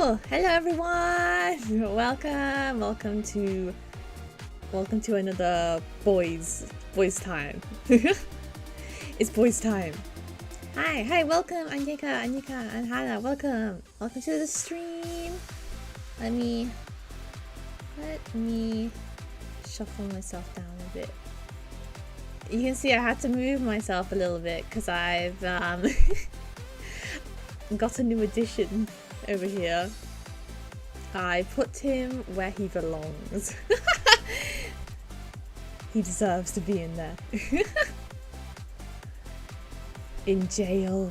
Hello everyone! Welcome to another boys time. It's boys time. Hi, welcome Anika and Hannah, welcome to the stream. Let me shuffle myself down a bit. You can see I had to move myself a little bit because I've got a new addition over here. I put him where he belongs. He deserves to be in there. In jail.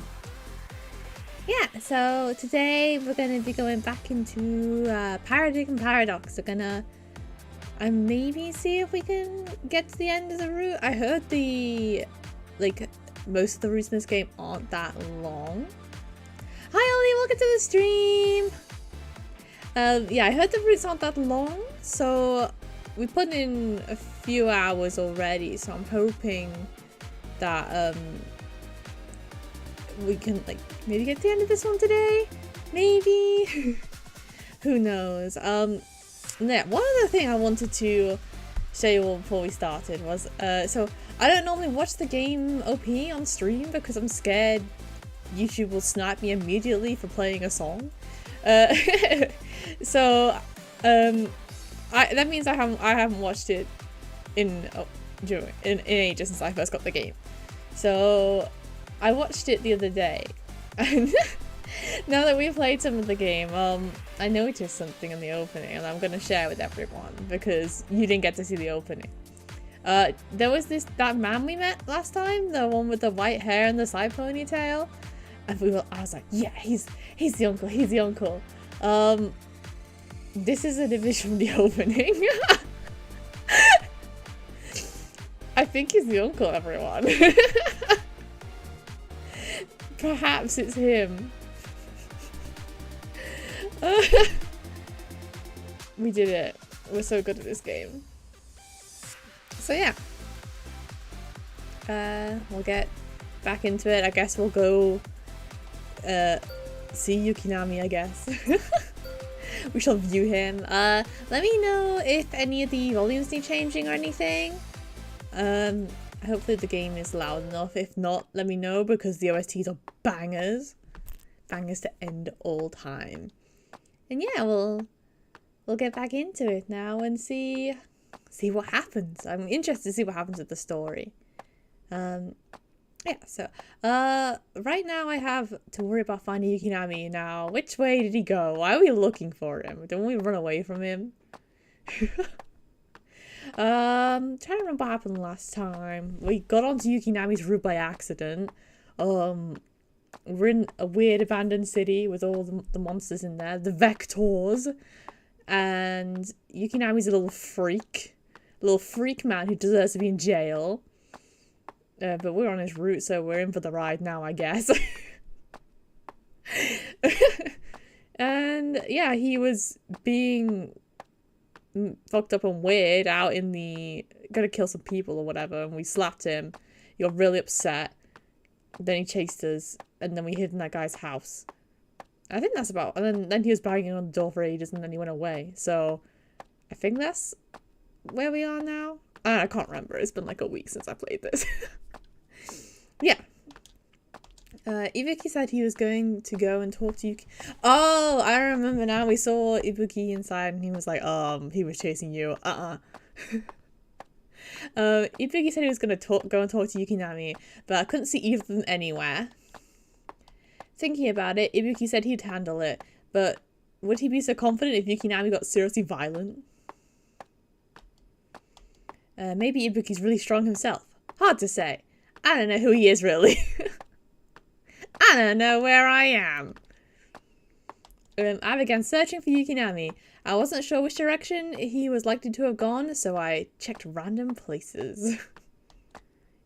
Yeah, so today we're going to be going back into Paradigm Paradox. We're gonna maybe see if we can get to the end of the route. I heard most of the routes in this game aren't that long. Hi Ollie, welcome to the stream! Yeah, I heard the routes aren't that long, so we put in a few hours already, so I'm hoping that we can maybe get to the end of this one today? Maybe? Who knows? Yeah, one other thing I wanted to show you all before we started was, so I don't normally watch the game OP on stream because I'm scared YouTube will snipe me immediately for playing a song. So that means I haven't watched it in ages since I first got the game. So I watched it the other day, and now that we've played some of the game, I noticed something in the opening, and I'm gonna share with everyone because you didn't get to see the opening. There was that man we met last time, the one with the white hair and the side ponytail. And I was like, yeah, he's the uncle, he's the uncle. This is an image from the opening. I think he's the uncle, everyone. Perhaps it's him. We did it. We're so good at this game. So yeah. We'll get back into it. I guess we'll go see Yukinami, I guess. We shall view him. Let me know if any of the volumes need changing or anything. Hopefully the game is loud enough. If not, let me know because the OSTs are bangers. Bangers to end all time. And yeah, we'll get back into it now and see what happens. I'm interested to see what happens with the story. Yeah, so right now I have to worry about finding Yukinami now. Which way did he go? Why are we looking for him? Don't we run away from him? Trying to remember what happened last time. We got onto Yukinami's route by accident. We're in a weird abandoned city with all the monsters in there, the vectors, and Yukinami's a little freak man who deserves to be in jail. But we're on his route, so we're in for the ride now, I guess. And yeah, he was being fucked up and weird out in gonna kill some people or whatever, and we slapped him. He got really upset. Then he chased us, and then we hid in that guy's house. I think that's about, and then he was banging on the door for ages, and then he went away. So I think that's where we are now. I can't remember. It's been like a week since I played this. Yeah. Ibuki said he was going to go and talk to Yuki. Oh, I remember now. We saw Ibuki inside and he was like, he was chasing you. Ibuki said he was going to go and talk to Yukinami, but I couldn't see either of them anywhere. Thinking about it, Ibuki said he'd handle it, but would he be so confident if Yukinami got seriously violent? Maybe Ibuki's really strong himself. Hard to say. I don't know who he is, really. I don't know where I am. I began searching for Yukinami. I wasn't sure which direction he was likely to have gone, so I checked random places.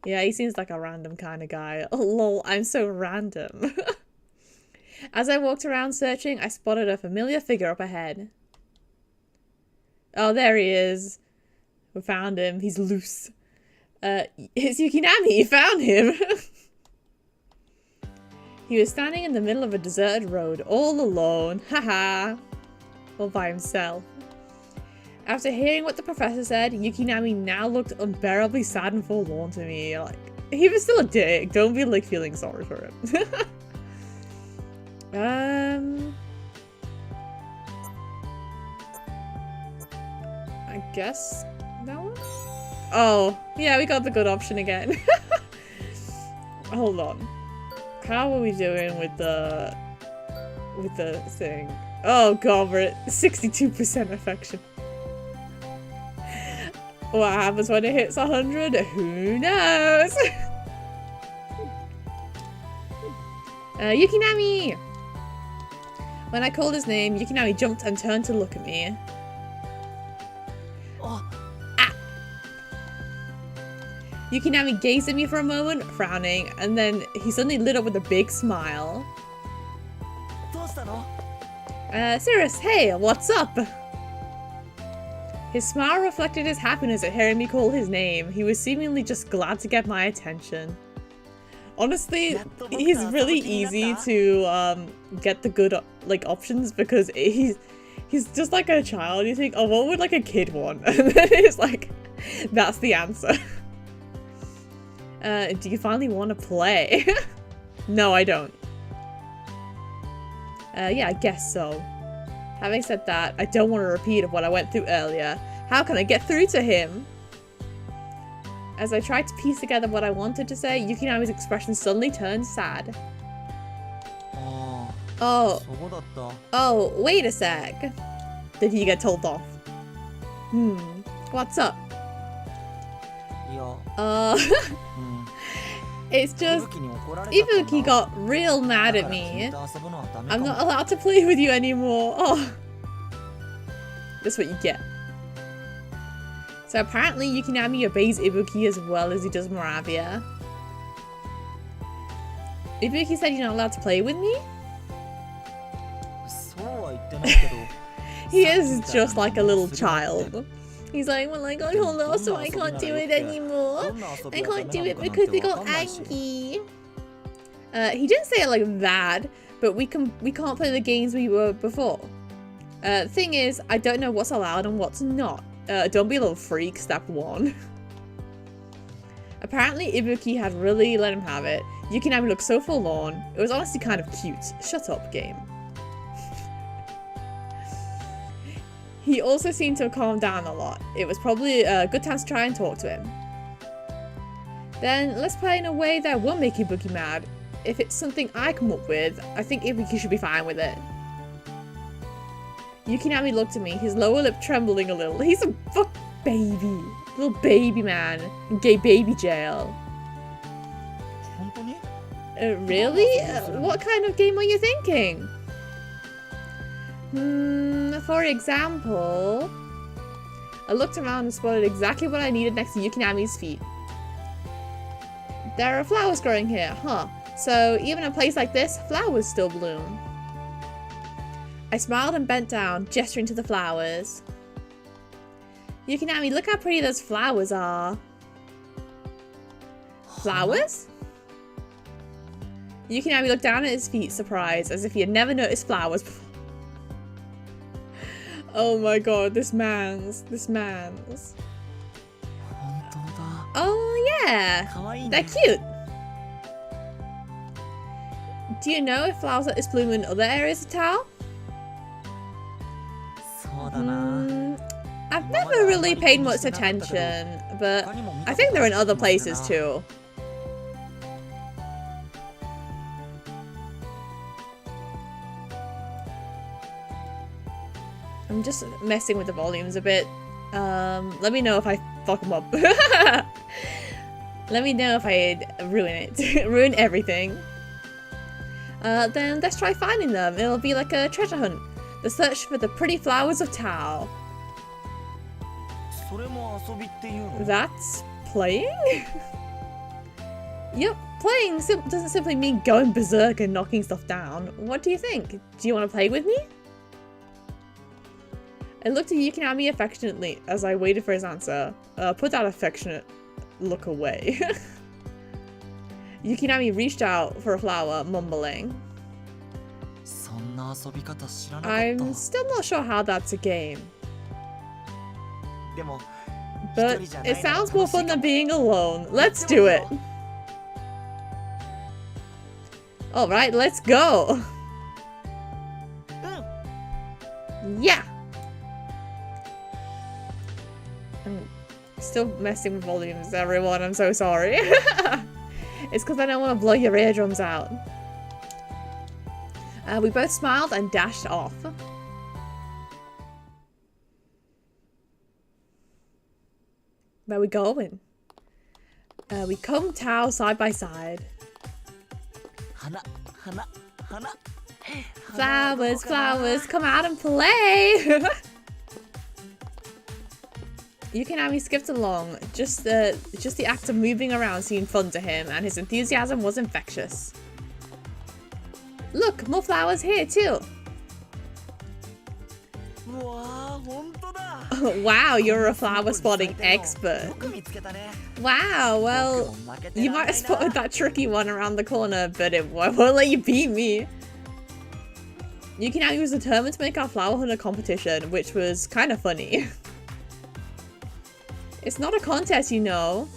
Yeah, he seems like a random kind of guy. Oh, lol, I'm so random. As I walked around searching, I spotted a familiar figure up ahead. Oh, there he is. We found him. He's loose. It's Yukinami. You found him. He was standing in the middle of a deserted road, all alone. Haha. All by himself. After hearing what the professor said, Yukinami now looked unbearably sad and forlorn to me. Like, he was still a dick. Don't be like feeling sorry for him. I guess that one? Oh, yeah, we got the good option again. Hold on. How are we doing with the thing? Oh god, we're at 62% affection. What happens when it hits 100? Who knows? Yukinami! When I called his name, Yukinami jumped and turned to look at me. Ah! Yukinami gazed at me for a moment, frowning, and then he suddenly lit up with a big smile. Cirrus, hey, what's up? His smile reflected his happiness at hearing me call his name. He was seemingly just glad to get my attention. Honestly, he's really easy to get the good like options because he's just like a child. You think, oh, what would like a kid want? And then it's like, that's the answer. Do you finally want to play? No, I don't. Yeah, I guess so. Having said that, I don't want a repeat of what I went through earlier. How can I get through to him? As I tried to piece together what I wanted to say, Yukinami's expression suddenly turned sad. Oh, wait a sec. Did he get told off? What's up? It's just, Ibuki got real mad at me. I'm not allowed to play with you anymore. Oh. That's what you get. So apparently Yukinami obeys Ibuki as well as he does Moravia. Ibuki said you're not allowed to play with me? He is just like a little child. He's like, well, I got told off, so I can't do it anymore. I can't do it because they got angry. He didn't say it like that, but we can't play the games we were before. Thing is, I don't know what's allowed and what's not. Don't be a little freak, step 1. Apparently, Ibuki had really let him have it. Yukinami looked so forlorn. It was honestly kind of cute. Shut up, game. He also seemed to have calmed down a lot. It was probably a good time to try and talk to him. Then let's play in a way that won't make Ibuki mad. If it's something I come up with, I think Ibuki should be fine with it. Yukinami looked at me, his lower lip trembling a little. He's a fuck baby. Little baby man in gay baby jail. Really? What kind of game are you thinking? For example, I looked around and spotted exactly what I needed next to Yukinami's feet. There are flowers growing here, huh? So even in a place like this, flowers still bloom. I smiled and bent down, gesturing to the flowers. Yukinami, look how pretty those flowers are. Flowers? Yukinami looked down at his feet, surprised, as if he had never noticed flowers before. Oh my god, this man's. Oh yeah, they're cute. Do you know if flowers like this bloom in other areas of town? I've never really paid much attention, but I think they're in other places too. I'm just messing with the volumes a bit. Let me know if I fuck them up. Let me know if I ruin it. Ruin everything. Then let's try finding them. It'll be like a treasure hunt. The search for the pretty flowers of Tao. That's playing? Yep, playing doesn't simply mean going berserk and knocking stuff down. What do you think? Do you want to play with me? I looked at Yukinami affectionately as I waited for his answer. Put that affectionate look away. Yukinami reached out for a flower, mumbling. I'm still not sure how that's a game. But it sounds more fun than being alone. Let's do it. Alright, let's go. Yeah. I'm still messing with volumes, everyone. I'm so sorry. It's because I don't want to blow your eardrums out. We both smiled and dashed off. Where are we going? We come Tao side by side. Flowers, flowers, come out and play! Yukinami skipped along. Just the act of moving around seemed fun to him, and his enthusiasm was infectious. Look, more flowers here too. Wow, you're a flower spotting expert. Wow, well, you might have spotted that tricky one around the corner, but it won't let you beat me. Yukinami was determined to make our flower hunter competition, which was kind of funny. It's not a contest, you know.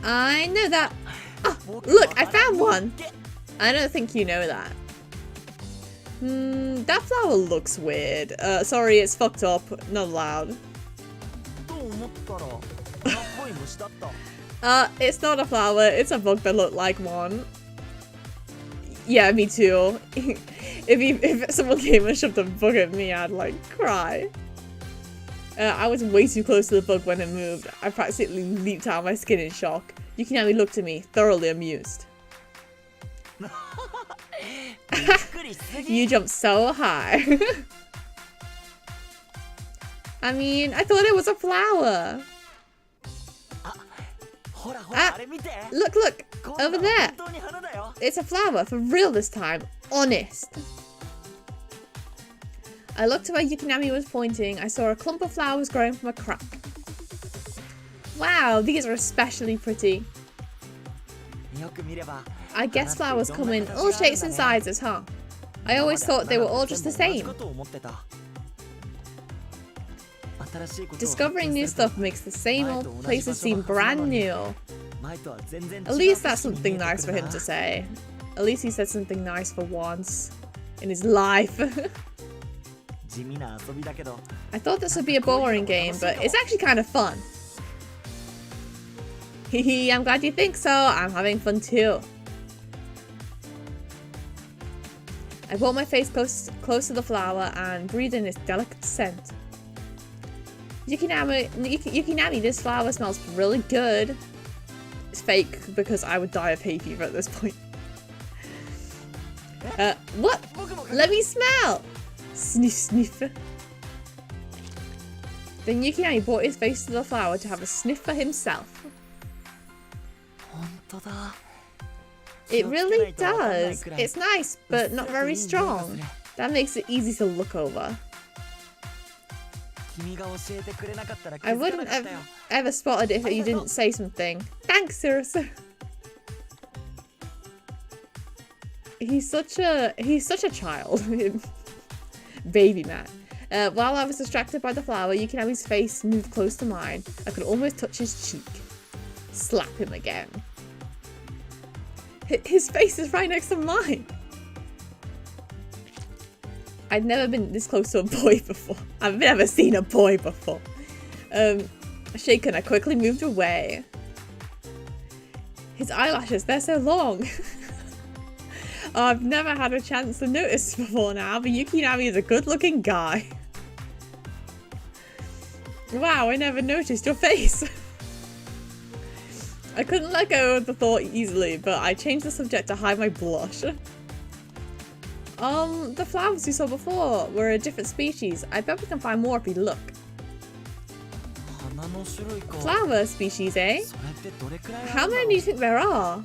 I know that. Oh, look, I found one. I don't think you know that. That flower looks weird. Sorry, it's fucked up. Not allowed. It's not a flower. It's a bug that looked like one. Yeah, me too. If someone came and shoved a bug at me, I'd like cry. I was way too close to the bug when it moved. I practically leaped out of my skin in shock. Yukinami looked at me, thoroughly amused. You jumped so high. I mean, I thought it was a flower. Look, look, over there. It's a flower, for real this time. Honest. I looked to where Yukinami was pointing. I saw a clump of flowers growing from a crack. Wow, these are especially pretty. I guess flowers come in all shapes and sizes, huh? I always thought they were all just the same. Discovering new stuff makes the same old places seem brand new. At least that's something nice for him to say. At least he said something nice for once in his life. I thought this would be a boring game, but it's actually kind of fun. Hehe, I'm glad you think so. I'm having fun too. I brought my face close to the flower and breathed in its delicate scent. Yukinami, this flower smells really good. It's fake because I would die of hay fever at this point. What? Let me smell! Sniff, sniff. Then Yukinami brought his face to the flower to have a sniff for himself. It really does. It's nice, but not very strong. That makes it easy to look over. I wouldn't have ever spotted it if you didn't say something. Thanks, Cirrus. He's such a child. Baby man. While I was distracted by the flower, Yukinami's face moved close to mine. I could almost touch his cheek. Slap him again. His face is right next to mine. I'd never been this close to a boy before. I've never seen a boy before. Shaken, I quickly moved away. His eyelashes, they're so long. I've never had a chance to notice before now, but Yukinami is a good-looking guy. Wow, I never noticed your face. I couldn't let go of the thought easily, but I changed the subject to hide my blush. The flowers we saw before were a different species. I bet we can find more if we look. Flower species, eh? How many do you think there are?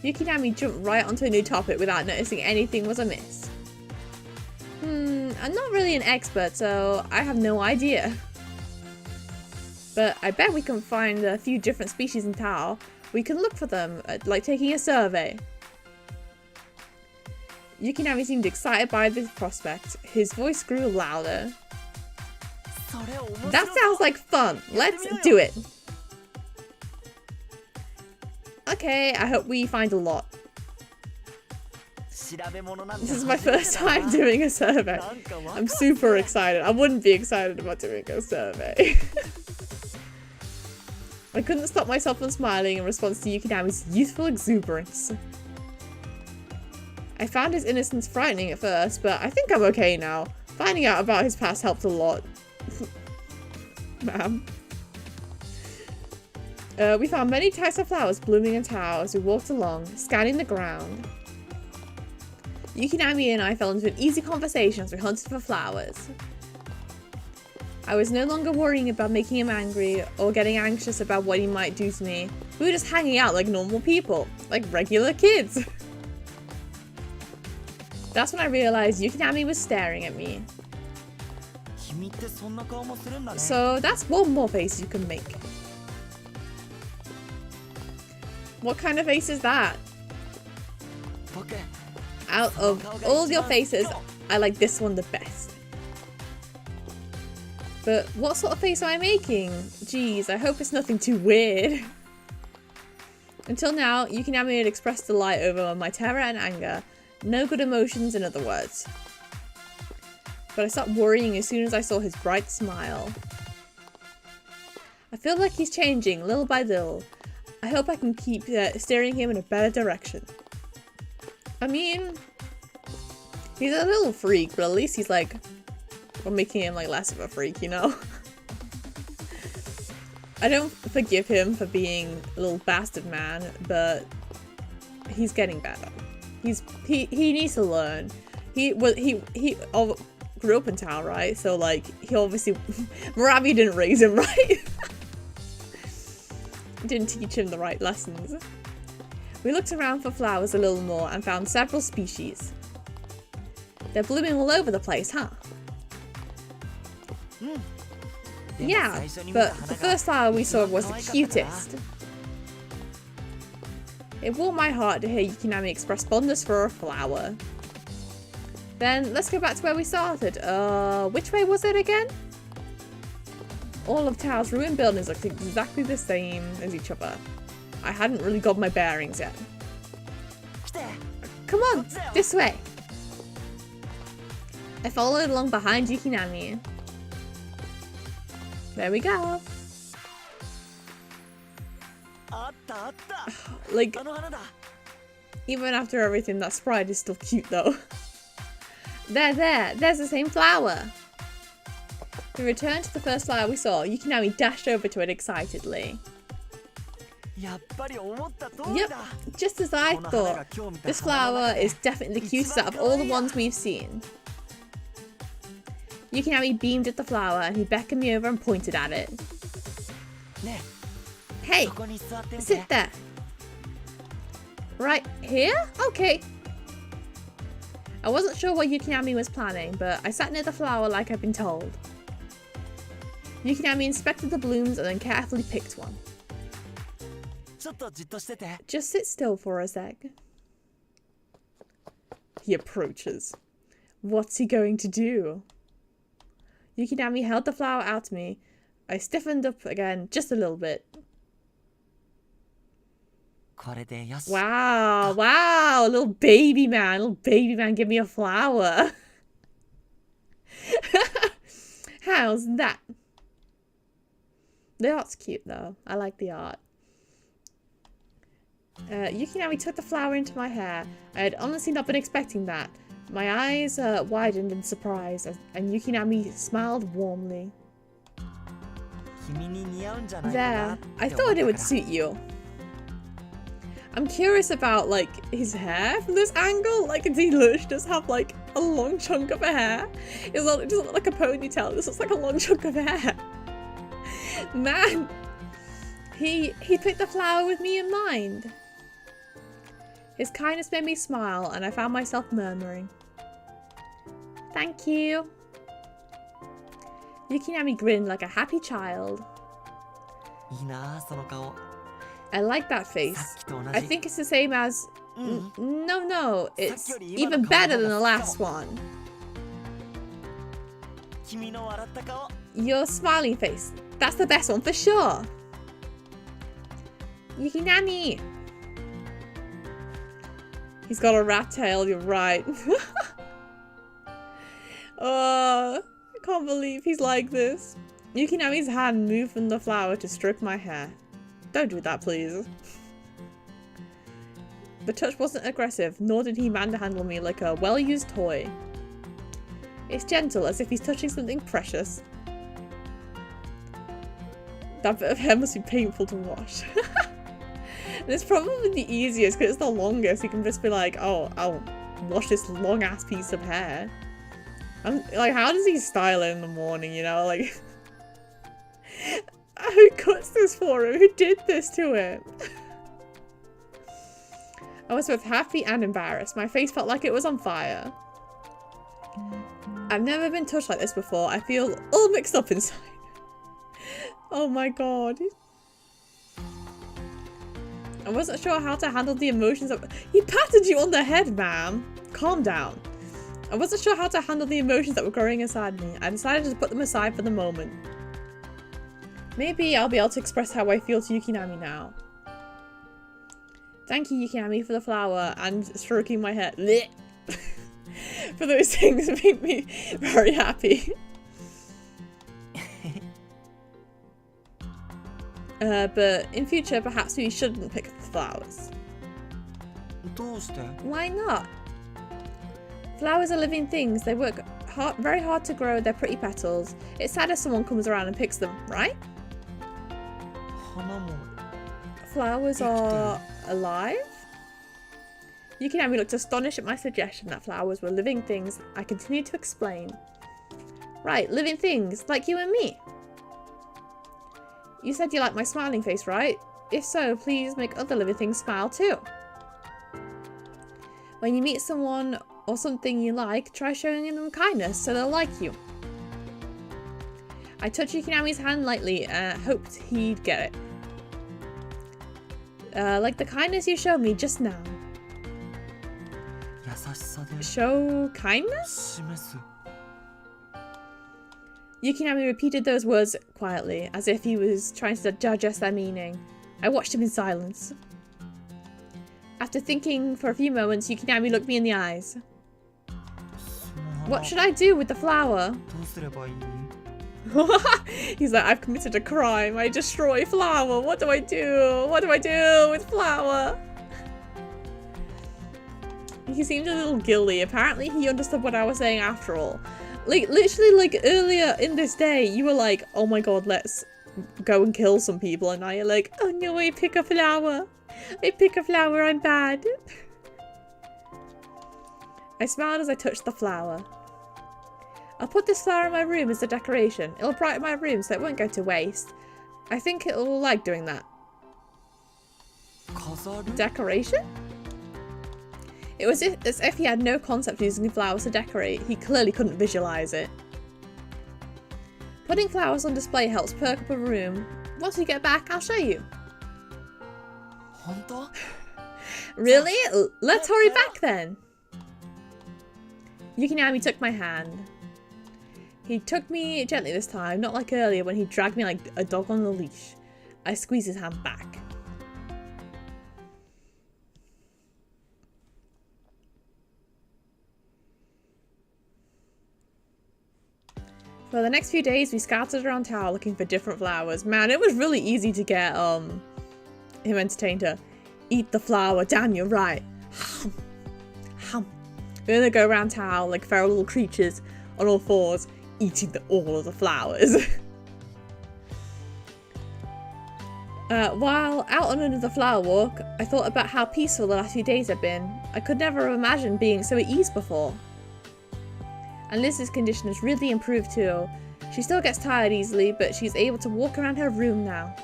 Yukinami jumped right onto a new topic without noticing anything was amiss. I'm not really an expert, so I have no idea. But I bet we can find a few different species in Tao. We can look for them, like taking a survey. Yukinami seemed excited by this prospect. His voice grew louder. That sounds like fun. Let's do it. Okay, I hope we find a lot. This is my first time doing a survey. I'm super excited. I wouldn't be excited about doing a survey. I couldn't stop myself from smiling in response to Yukinami's youthful exuberance. I found his innocence frightening at first, but I think I'm okay now. Finding out about his past helped a lot. Ma'am. We found many types of flowers blooming in Tao as we walked along, scanning the ground. Yukinami and I fell into an easy conversation as we hunted for flowers. I was no longer worrying about making him angry or getting anxious about what he might do to me. We were just hanging out like normal people, like regular kids. That's when I realized Yukinami was staring at me. So that's one more face you can make. What kind of face is that? Out of all your faces, I like this one the best. But what sort of face am I making? Jeez, I hope it's nothing too weird. Until now, Yukinami had expressed delight over my terror and anger. No good emotions, in other words. But I stopped worrying as soon as I saw his bright smile. I feel like he's changing little by little. I hope I can keep steering him in a better direction. I mean, he's a little freak, but at least he's like, we're making him like less of a freak, you know? I don't forgive him for being a little bastard man, but he's getting better. He needs to learn. He grew up in Tao, right? So like he obviously Murabi didn't raise him right. Didn't teach him the right lessons. We looked around for flowers a little more and found several species. They're blooming all over the place, huh? Yeah, but the first flower we saw was the cutest. It warmed my heart to hear Yukinami express fondness for a flower. Then let's go back to where we started. Which way was it again? All of Tao's ruined buildings looked exactly the same as each other. I hadn't really got my bearings yet. Come on, this way. I followed along behind Yukinami. There we go. Like, even after everything, that sprite is still cute though. There's the same flower. We returned to the first flower we saw. Yukinami dashed over to it excitedly. Yep, just as I thought. This flower is definitely the cutest out of all the ones we've seen. Yukinami beamed at the flower and he beckoned me over and pointed at it. Hey, sit there. Right here? Okay. I wasn't sure what Yukinami was planning, but I sat near the flower like I'd been told. Yukinami inspected the blooms and then carefully picked one. Just sit still for a sec. He approaches. What's he going to do? Yukinami held the flower out to me. I stiffened up again just a little bit. Wow, little baby man, give me a flower. How's that? The art's cute though, I like the art. Yukinami took the flower into my hair. I had honestly not been expecting that. My eyes widened in surprise and Yukinami smiled warmly. There, I thought it would suit you. I'm curious about like his hair from this angle. Like, does he just have like a long chunk of hair? It doesn't look like a ponytail. This looks like a long chunk of hair. Man, he picked the flower with me in mind. His kindness made me smile, and I found myself murmuring, "Thank you." Yukinami grinned like a happy child. I like that face. I think it's the same as... No, it's even better than the last one. Your smiling face. That's the best one for sure. Yukinami. He's got a rat tail, you're right. Oh, I can't believe he's like this. Yukinami's hand moved from the flower to stroke my hair. Don't do that, please. The touch wasn't aggressive, nor did he manhandle me like a well-used toy. It's gentle, as if he's touching something precious. That bit of hair must be painful to wash. And it's probably the easiest because it's the longest. You can just be like, oh, I'll wash this long-ass piece of hair. Like, how does he style it in the morning, you know? Like, who cuts this for him? Who did this to him? I was both happy and embarrassed. My face felt like it was on fire. I've never been touched like this before. I feel all mixed up inside. Oh my god. I wasn't sure how to handle the emotions of— He patted you on the head, ma'am. Calm down. I wasn't sure how to handle the emotions that were growing inside me. I decided to put them aside for the moment. Maybe I'll be able to express how I feel to Yukinami now. Thank you, Yukinami, for the flower and stroking my hair. For those things make me very happy. But in future, perhaps we shouldn't pick the flowers. Why not? Flowers are living things. They work very hard to grow their pretty petals. It's sad if someone comes around and picks them, right? Flowers are alive? Yukinami looked astonished at my suggestion that flowers were living things. I continued to explain. Right, living things, like you and me. You said you like my smiling face, right? If so, please make other living things smile too. When you meet someone or something you like, try showing them kindness so they'll like you. I touched Yukinami's hand lightly and hoped he'd get it. Like the kindness you showed me just now. Show kindness? Yukinami repeated those words quietly, as if he was trying to digest their meaning. I watched him in silence. After thinking for a few moments, Yukinami looked me in the eyes. What should I do with the flower? He's like, I've committed a crime. I destroy flower. What do I do? What do I do with flower? He seemed a little guilty. Apparently he understood what I was saying after all. Like, literally, like, earlier in this day, you were like, oh my god, let's go and kill some people. And now you're like, oh no, I pick a flower. I pick a flower, I'm bad. I smiled as I touched the flower. I'll put this flower in my room as a decoration. It'll brighten my room so it won't go to waste. I think it'll like doing that. Decoration? It was as if he had no concept of using flowers to decorate. He clearly couldn't visualize it. Putting flowers on display helps perk up a room. Once we get back, I'll show you. Really? Let's hurry back then. Yukinami took my hand. He took me gently this time, not like earlier when he dragged me like a dog on a leash. I squeezed his hand back. For the next few days, we scouted around town looking for different flowers. Man, it was really easy to get him entertained to eat the flower. Damn, you're right. We're gonna go around town like feral little creatures on all fours, eating all of the flowers. While out on the flower walk, I thought about how peaceful the last few days had been. I could never have imagined being so at ease before. And Liz's condition has really improved too. She still gets tired easily, but she's able to walk around her room now.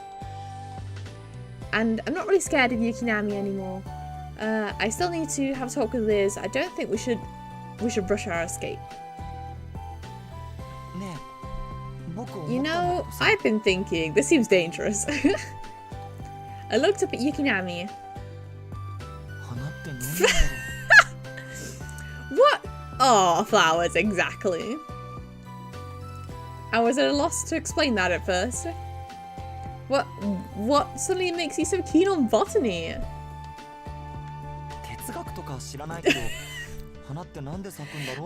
And I'm not really scared of Yukinami anymore. I still need to have a talk with Liz. I don't think we should rush our escape. You know, I've been thinking, this seems dangerous. I looked up at Yukinami. What? Oh, flowers, exactly. I was at a loss to explain that at first. What suddenly makes you so keen on botany?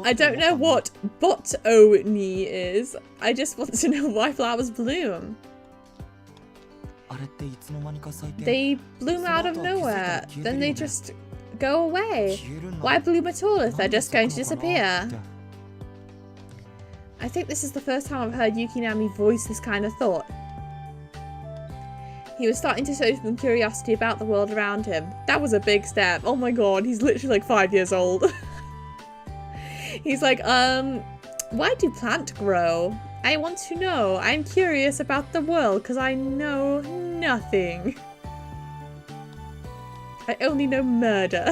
I don't know what botany is. I just want to know why flowers bloom. They bloom out of nowhere, then they just go away. Why bloom at all if they're just going to disappear? I think this is the first time I've heard Yukinami voice this kind of thought. He was starting to show some curiosity about the world around him. That was a big step. Oh my god, he's literally like 5 years old. He's like, why do plants grow? I want to know. I'm curious about the world because I know nothing. I only know murder.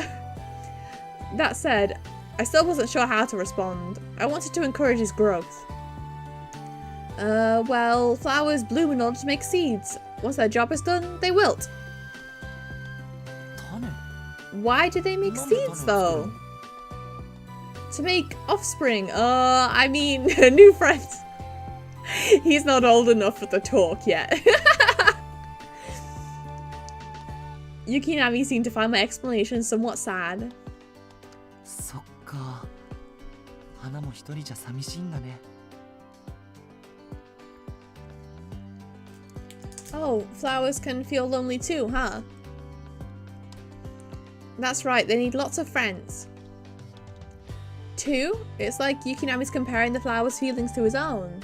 That said, I still wasn't sure how to respond. I wanted to encourage his growth. Well, flowers bloom in order to make seeds. Once their job is done, they wilt. Why do they make seeds though? To make offspring. I mean, new friends. He's not old enough for the talk yet. Yukinami seemed to find my explanation somewhat sad. Oh, flowers can feel lonely too, huh? That's right, they need lots of friends. Two? It's like Yukinami's comparing the flower's feelings to his own.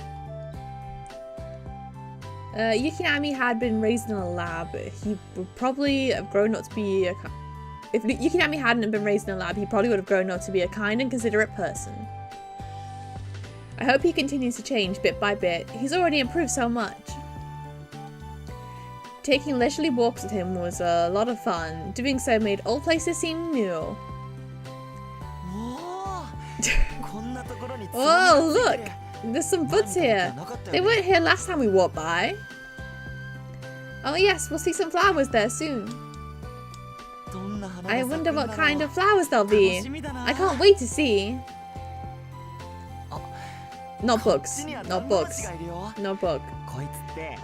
Yukinami had been raised in a lab. He would probably have grown up to be a... If Yukinami hadn't been raised in a lab, he probably would have grown up to be a kind and considerate person. I hope he continues to change bit by bit. He's already improved so much. Taking leisurely walks with him was a lot of fun. Doing so made old places seem new. Oh, look! There's some buds here. They weren't here last time we walked by. Oh yes, we'll see some flowers there soon. I wonder what kind of flowers they'll be. I can't wait to see. Not bugs. Not bugs. No bug.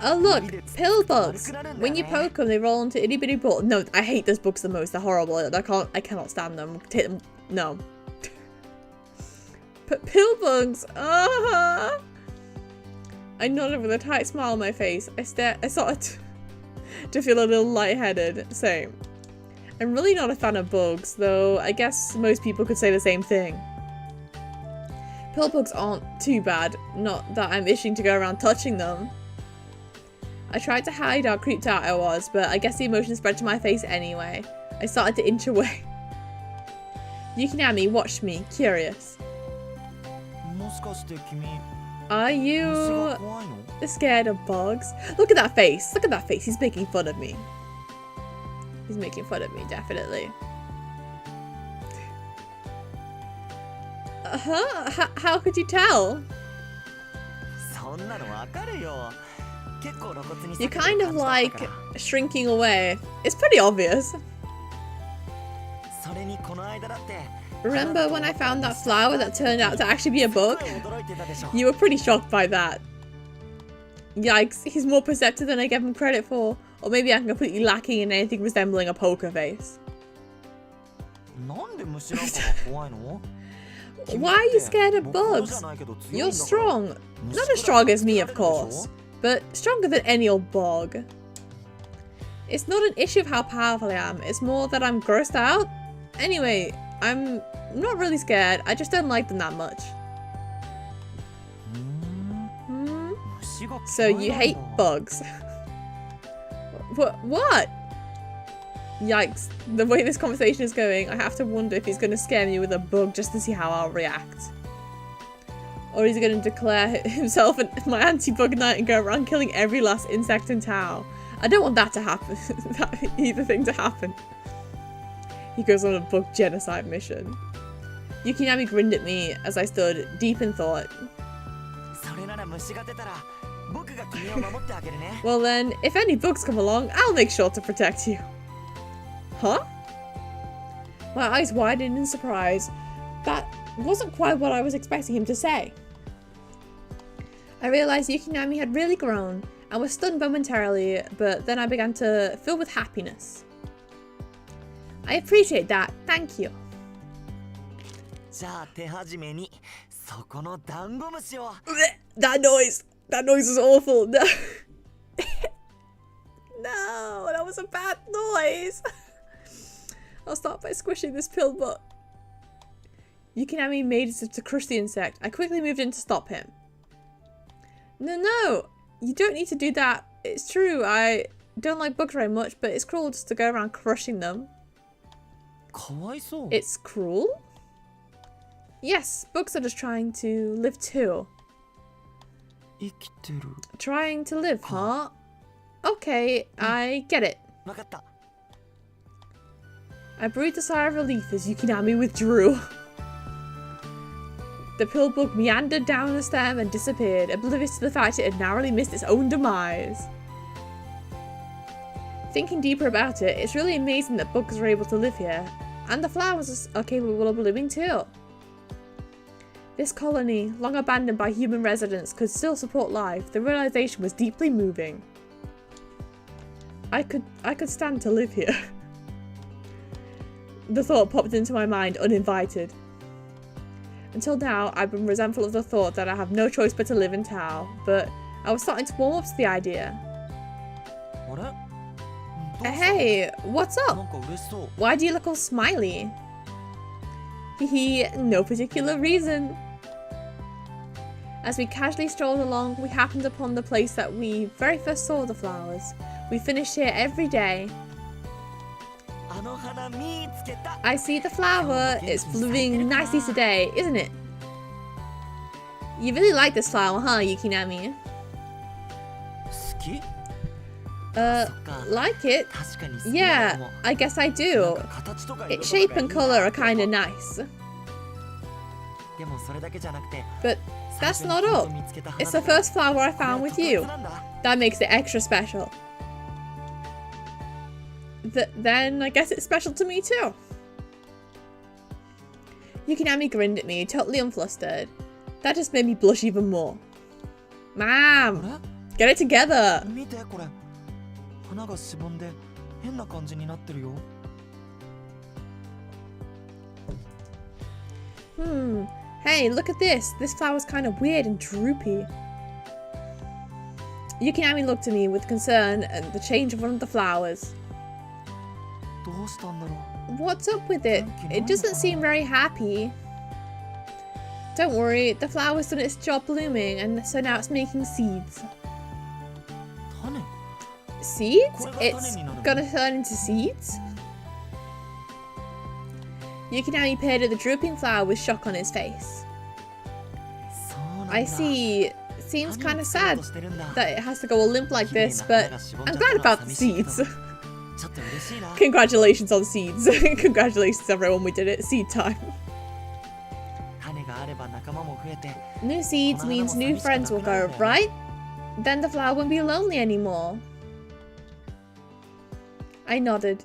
Oh look, pill bugs. When you poke them, they roll into itty bitty balls. No, I hate those bugs the most. They're horrible. I cannot stand them. Take them. No. But pill bugs. I nodded with a tight smile on my face. I started to feel a little lightheaded. Same. I'm really not a fan of bugs, though I guess most people could say the same thing. Pill bugs aren't too bad. Not that I'm itching to go around touching them. I tried to hide how creeped out I was, but I guess the emotion spread to my face anyway. I started to inch away. Yukinami watched me, curious. Are you scared of bugs? Look at that face. Look at that face. He's making fun of me. He's making fun of me, definitely. How could you tell? You're kind of like shrinking away. It's pretty obvious. Remember when I found that flower that turned out to actually be a bug? You were pretty shocked by that. Yikes, he's more perceptive than I gave him credit for. Or maybe I'm completely lacking in anything resembling a poker face. Why are you scared of bugs? You're strong. Not as strong as me, of course, but stronger than any old bug. It's not an issue of how powerful I am, it's more that I'm grossed out. Anyway, I'm not really scared, I just don't like them that much. So you hate bugs. What? Yikes. The way this conversation is going, I have to wonder if he's going to scare me with a bug just to see how I'll react. Or is he going to declare himself my anti-bug knight and go around killing every last insect in town? I don't want that to happen. Either thing to happen. He goes on a bug genocide mission. Yukinami grinned at me as I stood deep in thought. Well then, if any bugs come along, I'll make sure to protect you. Huh? My eyes widened in surprise. That wasn't quite what I was expecting him to say. I realized Yukinami had really grown and was stunned momentarily, but then I began to fill with happiness. I appreciate that, thank you. That noise is awful. No. No, that was a bad noise. I'll start by squishing this pill, but Yukinami made as if to crush the insect. I quickly moved in to stop him. No, you don't need to do that. It's true, I don't like bugs very much, but it's cruel just to go around crushing them. It's cruel? Yes, bugs are just trying to live too. Trying to live, huh? Okay, I get it. I breathed a sigh of relief as Yukinami withdrew. The pill bug meandered down the stem and disappeared, oblivious to the fact it had narrowly missed its own demise. Thinking deeper about it, it's really amazing that bugs are able to live here, and the flowers are capable of living too. This colony, long abandoned by human residents, could still support life. The realization was deeply moving. I could stand to live here. The thought popped into my mind uninvited. Until now, I've been resentful of the thought that I have no choice but to live in Tao, but I was starting to warm up to the idea. Hey, what's up? Why do you look all smiley? Hehe, no particular reason. As we casually strolled along, we happened upon the place that we very first saw the flowers. We finished here every day. I see the flower. It's blooming nicely today, isn't it? You really like this flower, huh, Yukinami? Like it? Yeah, I guess I do. Its shape and colour are kinda nice. But that's not all. It's the first flower I found with you. That makes it extra special. Then I guess it's special to me too. Yukinami grinned at me, totally unflustered. That just made me blush even more. Ma'am, get it together. Hey, look at this. This flower's kind of weird and droopy. Yukinami looked at me with concern at the change of one of the flowers. What's up with it? It doesn't seem very happy. Don't worry, the flower's done its job blooming, and so now it's making seeds. Seeds? It's gonna turn into seeds? Yukinami peered at the drooping flower with shock on his face. I see. Seems kind of sad that it has to go all limp like this, but I'm glad about the seeds. Congratulations on seeds. Congratulations everyone, we did it. Seed time. New seeds means new friends will grow, right? Then the flower won't be lonely anymore. I nodded.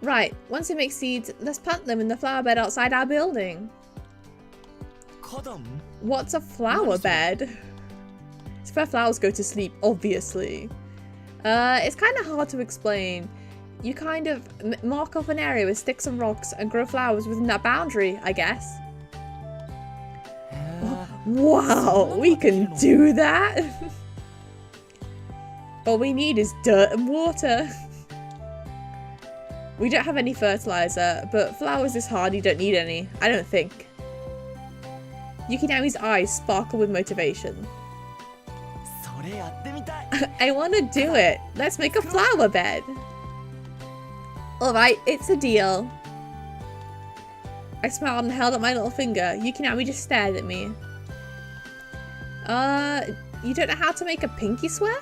Right, once we make seeds, let's plant them in the flower bed outside our building. What's a flower bed? It's where flowers go to sleep, obviously. It's kind of hard to explain. You kind of mark off an area with sticks and rocks and grow flowers within that boundary, I guess. Wow, we can do that! All we need is dirt and water. We don't have any fertilizer, but flowers this hard, you don't need any. I don't think. Yukinami's eyes sparkle with motivation. I want to do it. Let's make a flower bed. Alright, it's a deal. I smiled and held up my little finger. Yukinami just stared at me. You don't know how to make a pinky swear?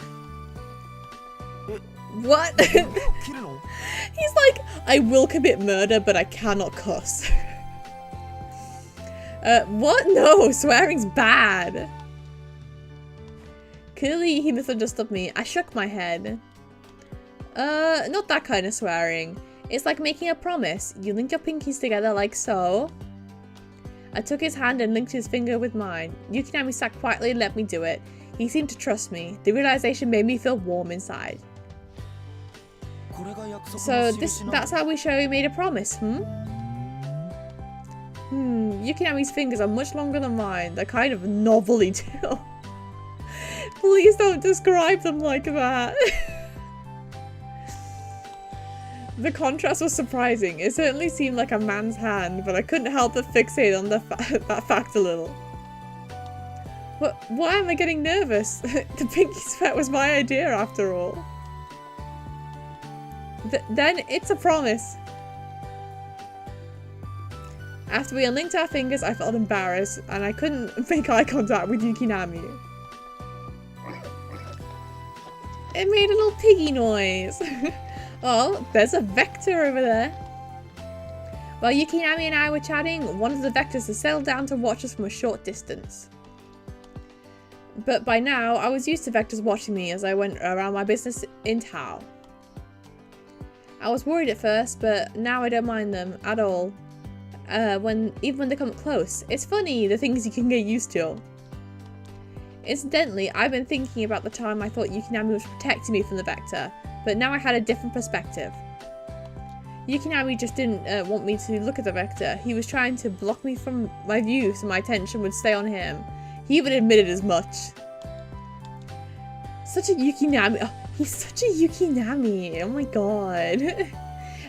What? He's like, I will commit murder, but I cannot cuss. What? No, swearing's bad. Clearly he misunderstood me. I shook my head. Not that kind of swearing. It's like making a promise. You link your pinkies together like so. I took his hand and linked his finger with mine. Yukinami sat quietly and let me do it. He seemed to trust me. The realization made me feel warm inside. So that's how we show we made a promise, Yukinami's fingers are much longer than mine. They're kind of novelly too. Please don't describe them like that. The contrast was surprising. It certainly seemed like a man's hand, but I couldn't help but fixate on that fact a little. Why am I getting nervous? The pinky sweat was my idea after all. Then it's a promise. After we unlinked our fingers, I felt embarrassed, and I couldn't make eye contact with Yukinami. It made a little piggy noise. Oh, there's a vector over there. While Yukinami and I were chatting, one of the vectors had settled down to watch us from a short distance. But by now, I was used to vectors watching me as I went around my business in Tao. I was worried at first, but now I don't mind them at all. Even when they come close. It's funny, the things you can get used to. Incidentally, I've been thinking about the time I thought Yukinami was protecting me from the vector, but now I had a different perspective. Yukinami just didn't want me to look at the vector. He was trying to block me from my view so my attention would stay on him. He even admitted as much. Such a Yukinami. Oh, he's such a Yukinami. Oh my god.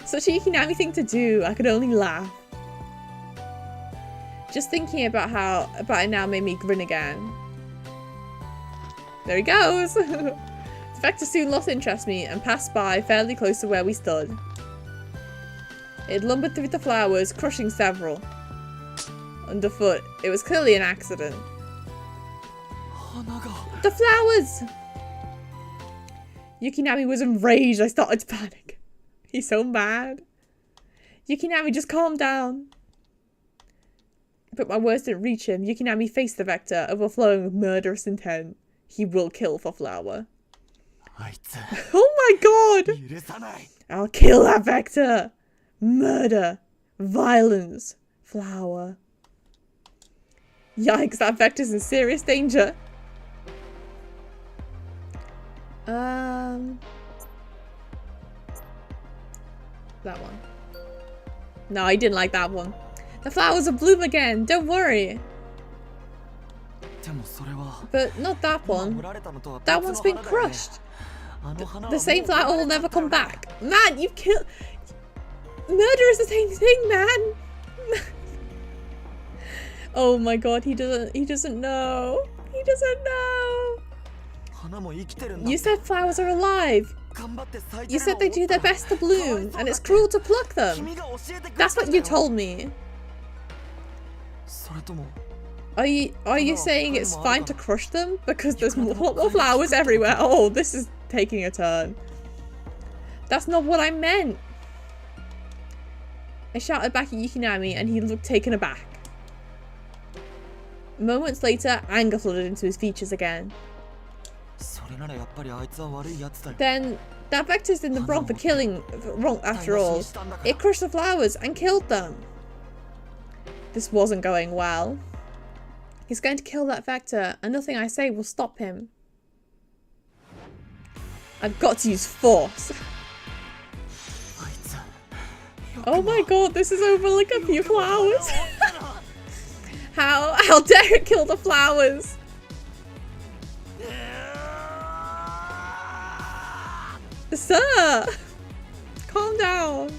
Such a Yukinami thing to do. I could only laugh. Just thinking about it now made me grin again. There he goes. The vector soon lost interest in me and passed by fairly close to where we stood. It lumbered through the flowers, crushing several. Underfoot. It was clearly an accident. The flowers! Yukinami was enraged. I started to panic. He's so mad. Yukinami, just calm down. But my words didn't reach him. Yukinami faced the vector, overflowing with murderous intent. He will kill for Flower. Oh my god! I'll kill that vector! Murder. Violence. Flower. Yikes, that vector's in serious danger. That one. No, I didn't like that one. The flowers will bloom again, don't worry. But not that one. That one's been crushed. The same flower will never come back. Man, you killed... Murder is the same thing, man. Oh my god, he doesn't know. He doesn't know. You said flowers are alive. You said they do their best to bloom, and it's cruel to pluck them. That's what you told me. Are you saying it's fine to crush them? Because there's more flowers everywhere. Oh, this is taking a turn. That's not what I meant. I shouted back at Yukinami and he looked taken aback. Moments later, anger flooded into his features again. Then, that vector's in the wrong for killing wrong after all. It crushed the flowers and killed them. This wasn't going well. He's going to kill that vector and nothing I say will stop him. I've got to use force. Oh my god, this is over like a few flowers. How dare it kill the flowers? Sir! Calm down.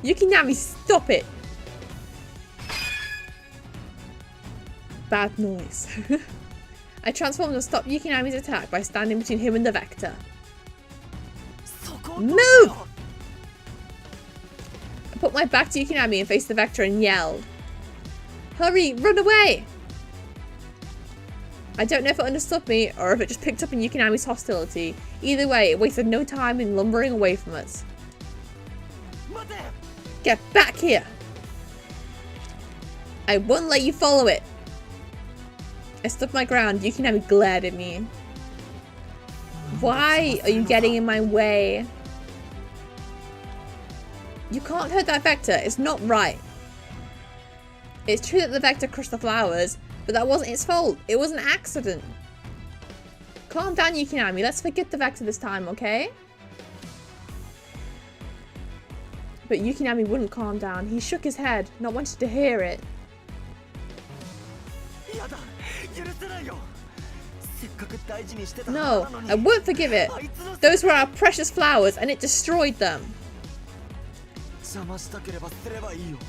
Yukinami, stop it. Bad noise. I transformed and stopped Yukinami's attack by standing between him and the vector. Move! I put my back to Yukinami and faced the vector and yelled. Hurry, run away! I don't know if it understood me or if it just picked up on Yukinami's hostility. Either way, it wasted no time in lumbering away from us. Get back here! I won't let you follow it! I stood my ground. Yukinami glared at me. Why are you getting in my way? You can't hurt that vector. It's not right. It's true that the vector crushed the flowers, but that wasn't its fault. It was an accident. Calm down, Yukinami. Let's forget the vector this time, okay? But Yukinami wouldn't calm down. He shook his head, not wanting to hear it. No, I won't forgive it. Those were our precious flowers, and it destroyed them.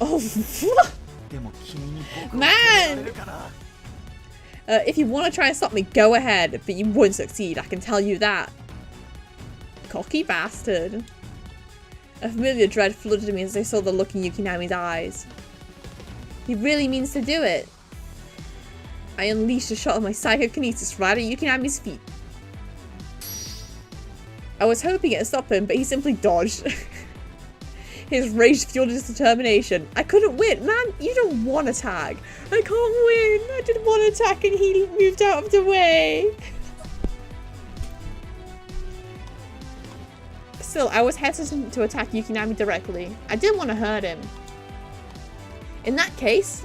Oh, man! If you want to try and stop me, go ahead, but you won't succeed, I can tell you that. Cocky bastard. A familiar dread flooded me as I saw the look in Yukinami's eyes. He really means to do it. I unleashed a shot of my psychokinesis right at Yukinami's feet. I was hoping it'd stop him, but he simply dodged. His rage fueled his determination. I couldn't win. Man, you don't want to tag. I can't win. I didn't want to attack and he moved out of the way. Still, I was hesitant to attack Yukinami directly. I didn't want to hurt him. In that case...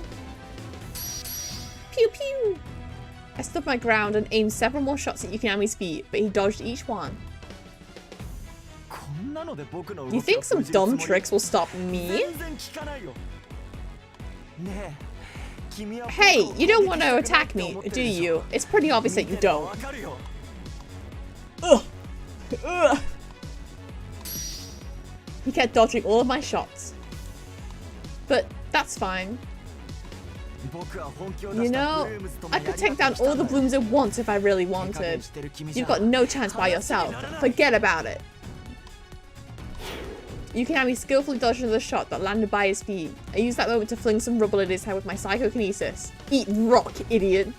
Pew pew! I stood my ground and aimed several more shots at Yukinami's feet, but he dodged each one. You think some dumb tricks will stop me? Hey, you don't want to attack me, do you? It's pretty obvious that you don't. Ugh. Ugh. He kept dodging all of my shots. But that's fine. You know, I could take down all the blooms at once if I really wanted. You've got no chance by yourself. Forget about it. Yukinami skillfully dodged another shot that landed by his feet. I used that moment to fling some rubble at his head with my psychokinesis. Eat rock, idiot.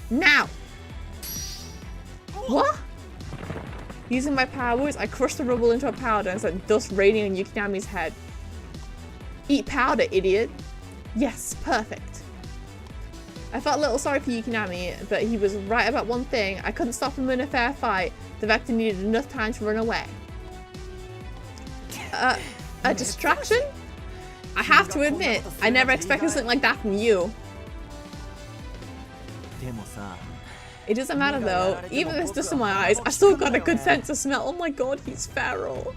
Now! What? Using my powers, I crushed the rubble into a powder and sent dust raining on Yukinami's head. Eat powder, idiot. Yes, perfect. I felt a little sorry for Yukinami, but he was right about one thing. I couldn't stop him in a fair fight. The vector needed enough time to run away. A distraction? I have to admit, I never expected something like that from you. It doesn't matter though, even if there's dust in my eyes, I still got a good sense of smell. Oh my god, he's feral.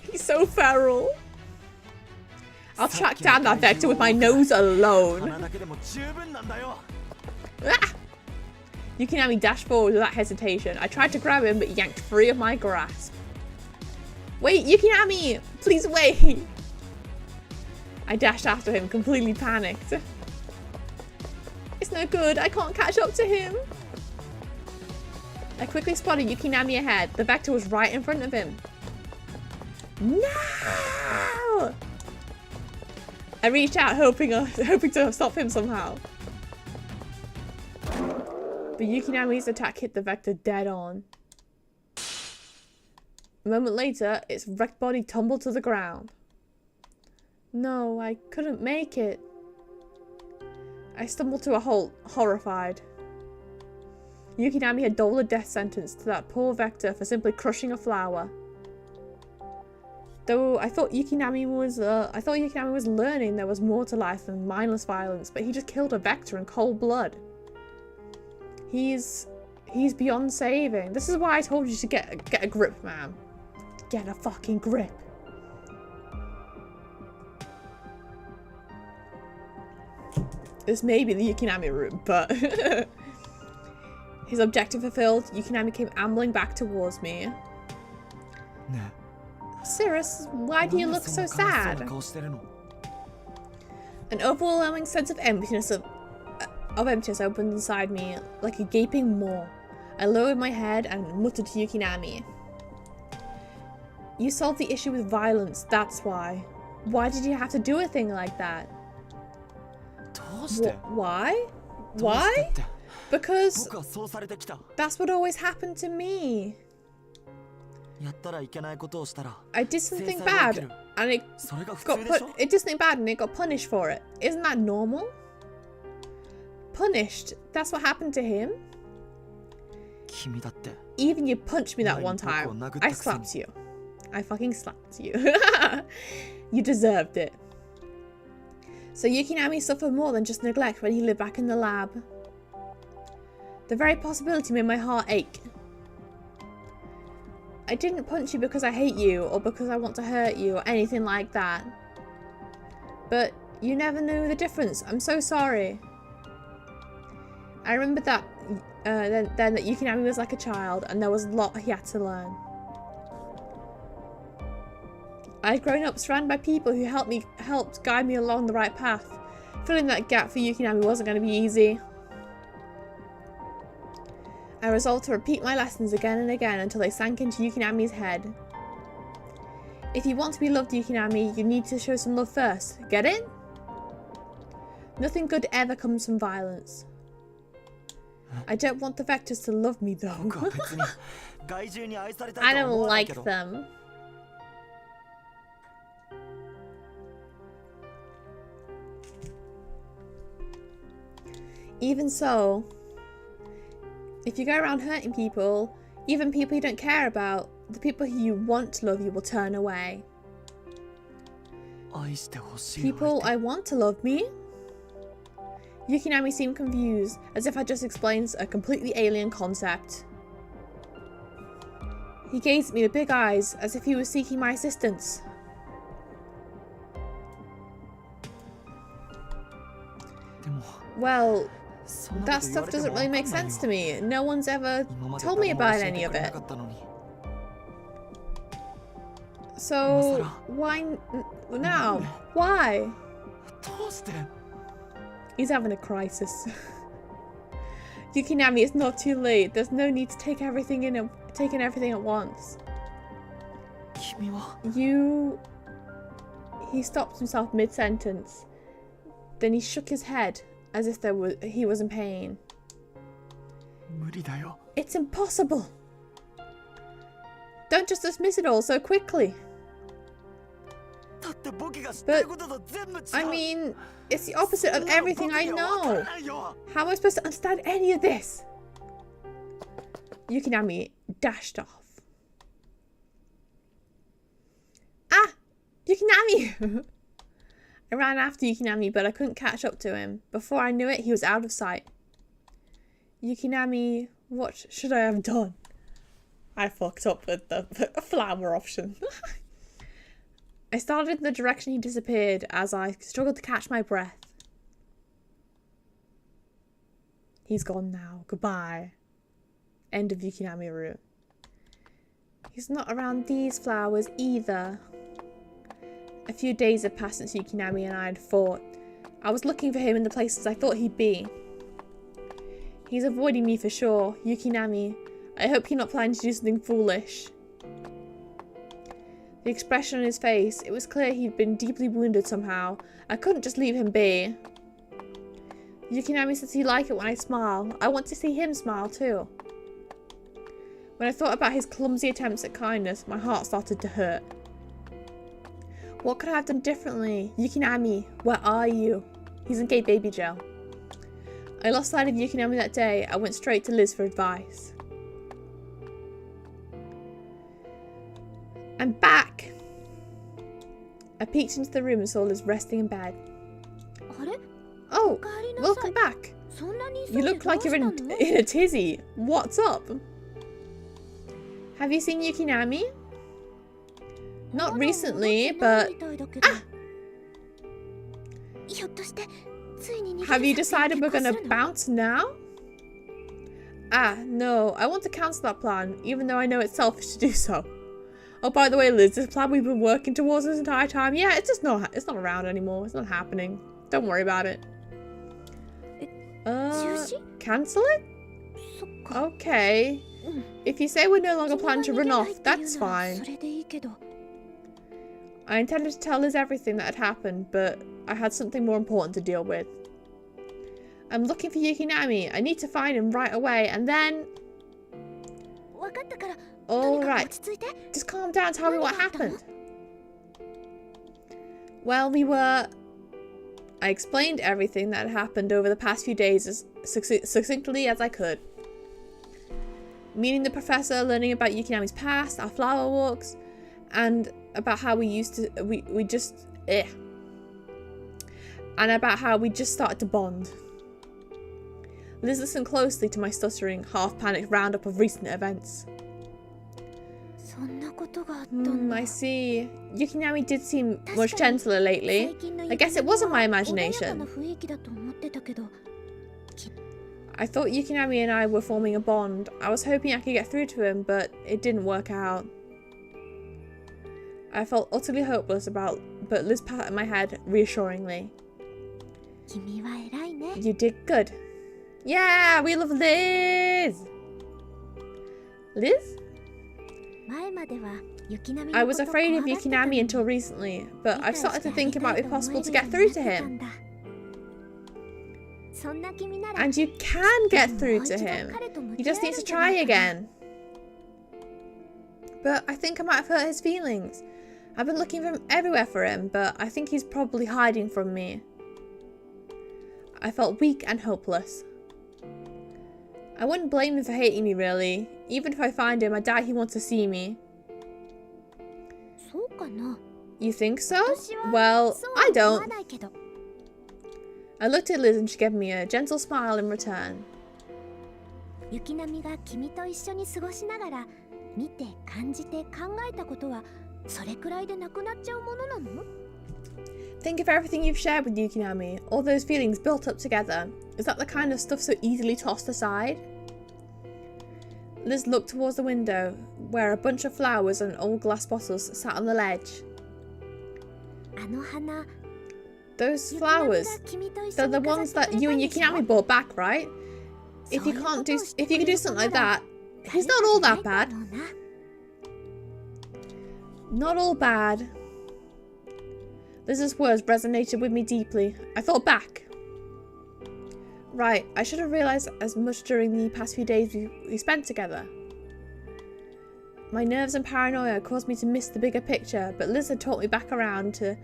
He's so feral. I'll track down that vector with my nose alone. Ah! Yukinami dashed forward without hesitation. I tried to grab him, but he yanked free of my grasp. Wait, Yukinami! Please wait! I dashed after him, completely panicked. It's no good, I can't catch up to him. I quickly spotted Yukinami ahead. The vector was right in front of him. No! I reached out, hoping to stop him somehow. But Yukinami's attack hit the vector dead on. A moment later, its wrecked body tumbled to the ground. No, I couldn't make it. I stumbled to a halt, horrified. Yukinami had doled a death sentence to that poor vector for simply crushing a flower. Though I thought Yukinami was learning there was more to life than mindless violence, but he just killed a vector in cold blood. He's beyond saving. This is why I told you to get a grip, man. Get a fucking grip. This may be the Yukinami route, but his objective fulfilled, Yukinami came ambling back towards me. Cirrus, why do you look so sad? An overwhelming sense of emptiness opened inside me, like a gaping maw. I lowered my head and muttered to Yukinami. You solved the issue with violence, that's why. Why did you have to do a thing like that? Why? Why? Because that's what always happened to me. I did something bad and it got punished for it. Isn't that normal? Punished? That's what happened to him? Even you punched me that one time. I slapped you. I fucking slapped you. You deserved it. So Yukinami suffered more than just neglect when he lived back in the lab. The very possibility made my heart ache. I didn't punch you because I hate you or because I want to hurt you or anything like that. But you never knew the difference. I'm so sorry. I remember that then that Yukinami was like a child and there was a lot he had to learn. I'd grown up surrounded by people who helped guide me along the right path. Filling that gap for Yukinami wasn't going to be easy. I resolved to repeat my lessons again and again until they sank into Yukinami's head. If you want to be loved, Yukinami, you need to show some love first. Get it? Nothing good ever comes from violence. I don't want the Vectors to love me though. I don't like them. Even so, if you go around hurting people, even people you don't care about, the people who you want to love you will turn away. People I want to love me? Yukinami seemed confused, as if I just explained a completely alien concept. He gazed at me with big eyes, as if he was seeking my assistance. Well, that stuff doesn't really make sense to me. No one's ever told me about any of it. So, why now? Why? He's having a crisis. Yukinami, it's not too late. There's no need to take everything in taking everything at once. He stopped himself mid-sentence. Then he shook his head as if he was in pain. It's impossible. Don't just dismiss it all so quickly. But, I mean, it's the opposite of everything I know. How am I supposed to understand any of this? Yukinami dashed off. Ah! Yukinami! I ran after Yukinami, but I couldn't catch up to him. Before I knew it, he was out of sight. Yukinami, what should I have done? I fucked up with the flower option. I started in the direction he disappeared as I struggled to catch my breath. He's gone now. Goodbye. End of Yukinami route. He's not around these flowers either. A few days had passed since Yukinami and I had fought. I was looking for him in the places I thought he'd be. He's avoiding me for sure. Yukinami, I hope you're not planning to do something foolish. The expression on his face, it was clear he'd been deeply wounded somehow. I couldn't just leave him be. Yukinami says he likes it when I smile. I want to see him smile too. When I thought about his clumsy attempts at kindness, my heart started to hurt. What could I have done differently? Yukinami, where are you? He's in gay baby jail. I lost sight of Yukinami that day. I went straight to Liz for advice. I'm back! I peeked into the room and saw Liz resting in bed. Oh, welcome back. You look like you're in a tizzy. What's up? Have you seen Yukinami? Not recently, but... Ah! Have you decided we're gonna bounce now? Ah, no. I want to cancel that plan, even though I know it's selfish to do so. Oh, by the way, Liz, this plan we've been working towards this entire time, yeah, it's not around anymore. It's not happening. Don't worry about it. Cancel it? Okay. If you say we're no longer planning to run off, that's fine. I intended to tell Liz everything that had happened, but I had something more important to deal with. I'm looking for Yukinami. I need to find him right away, and then... Alright, just calm down and tell me what happened. Well, I explained everything that happened over the past few days as succinctly as I could. Meeting the professor, learning about Yukinami's past, our flower walks, and about how we used to, and about how we just started to bond. Liz listened closely to my stuttering, half-panicked roundup of recent events. I see. Yukinami did seem much gentler lately. I guess it wasn't my imagination. I thought Yukinami and I were forming a bond. I was hoping I could get through to him, but it didn't work out. I felt utterly hopeless but Liz patted my head reassuringly. You did good. Yeah, we love Liz! Liz? I was afraid of Yukinami until recently, but I've started to think it might be possible to get through to him. And you can get through to him. You just need to try again. But I think I might have hurt his feelings. I've been looking everywhere for him, but I think he's probably hiding from me. I felt weak and hopeless. I wouldn't blame him for hating me, really. Even if I find him, I doubt he wants to see me. You think so? Well, I don't. I looked at Liz and she gave me a gentle smile in return. Think of everything you've shared with Yukinami, all those feelings built up together. Is that the kind of stuff so easily tossed aside? Liz looked towards the window, where a bunch of flowers and old glass bottles sat on the ledge. Those flowers, they're the ones that you and Yukinami brought back, right? If you can do something like that, he's not all that bad. Not all bad. Liz's words resonated with me deeply. I thought back. Right, I should have realised as much during the past few days we spent together. My nerves and paranoia caused me to miss the bigger picture, but Liz had taught me back around to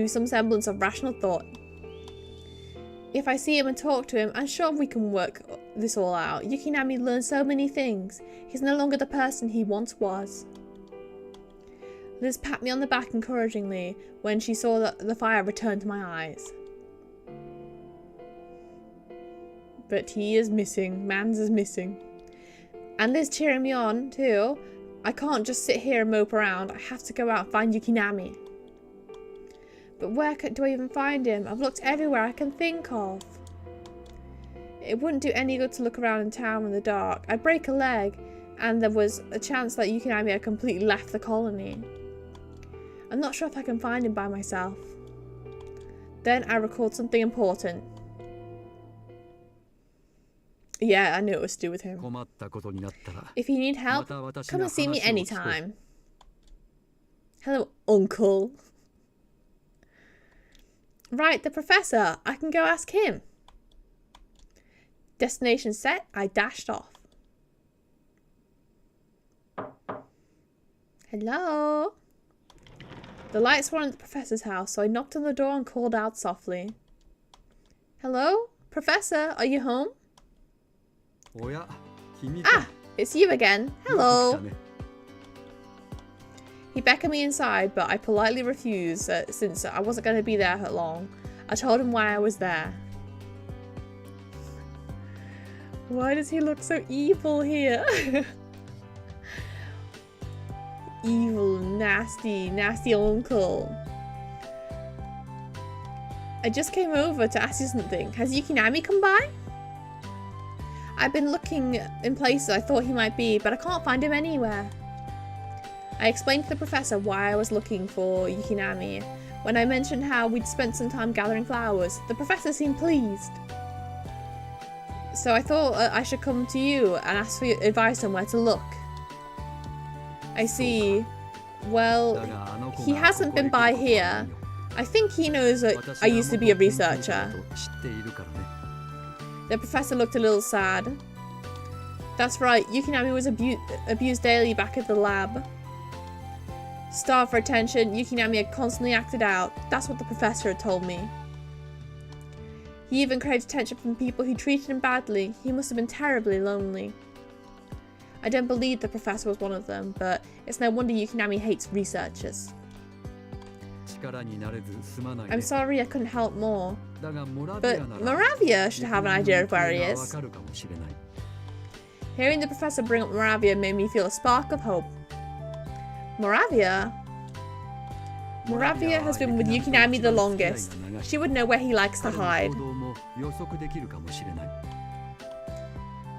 some semblance of rational thought. If I see him and talk to him, I'm sure we can work this all out. Yukinami learned so many things. He's no longer the person he once was. Liz patted me on the back encouragingly when she saw that the fire return to my eyes. But he is missing. Mans is missing. And Liz cheering me on too. I can't just sit here and mope around. I have to go out and find Yukinami. But where do I even find him? I've looked everywhere I can think of. It wouldn't do any good to look around in town in the dark. I'd break a leg, and there was a chance that Yukinami had completely left the colony. I'm not sure if I can find him by myself. Then I recalled something important. Yeah, I knew it was to do with him. If you need help, come and see me anytime. Hello, Uncle. Right, the professor. I can go ask him. Destination set, I dashed off. Hello? The lights were on at the professor's house, so I knocked on the door and called out softly. Hello? Professor, are you home? Ah, it's you again. Hello. He beckoned me inside, but I politely refused since I wasn't going to be there long. I told him why I was there. Why does he look so evil here? Evil, nasty, nasty uncle. I just came over to ask you something. Has Yukinami come by? I've been looking in places I thought he might be, but I can't find him anywhere. I explained to the professor why I was looking for Yukinami. When I mentioned how we'd spent some time gathering flowers, the professor seemed pleased. So I thought I should come to you and ask for your advice on where to look. I see. Well, he hasn't been by here. I think he knows that I used to be a researcher. The professor looked a little sad. That's right, Yukinami was abused daily back at the lab. Starved for attention, Yukinami had constantly acted out. That's what the professor had told me. He even craved attention from people who treated him badly. He must have been terribly lonely. I don't believe the professor was one of them, but it's no wonder Yukinami hates researchers. I'm sorry I couldn't help more, but Moravia should have an idea of where he is. Hearing the professor bring up Moravia made me feel a spark of hope. Moravia? Moravia has been with Yukinami the longest. She would know where he likes to hide.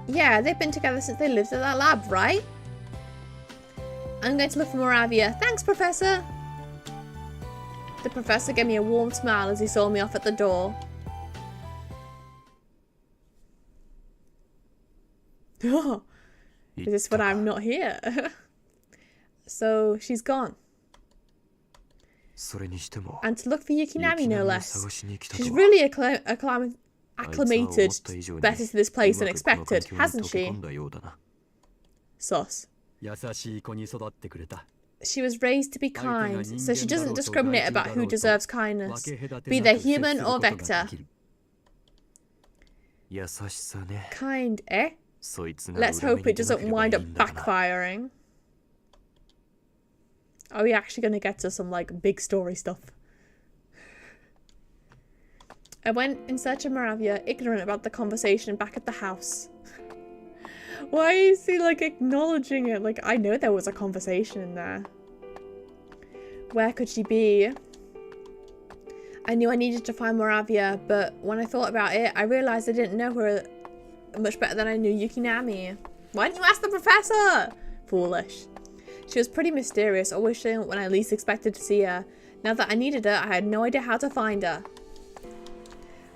Yeah, they've been together since they lived at that lab, right? I'm going to look for Moravia. Thanks, Professor! The professor gave me a warm smile as he saw me off at the door. Oh, is this when I'm not here? So, she's gone. And to look for Yukinami, no less. She's really acclimated better to this place than expected, hasn't she? Sus. She was raised to be kind, so she doesn't discriminate about who deserves kindness, be they human or vector. Kind, eh? Let's hope it doesn't wind up backfiring. Are we actually going to get to some, like, big story stuff? I went in search of Moravia, ignorant about the conversation back at the house. Why is he, like, acknowledging it? Like, I know there was a conversation in there. Where could she be? I knew I needed to find Moravia, but when I thought about it, I realised I didn't know her much better than I knew Yukinami. Why didn't you ask the professor? Foolish. She was pretty mysterious, always showing up when I least expected to see her. Now that I needed her, I had no idea how to find her.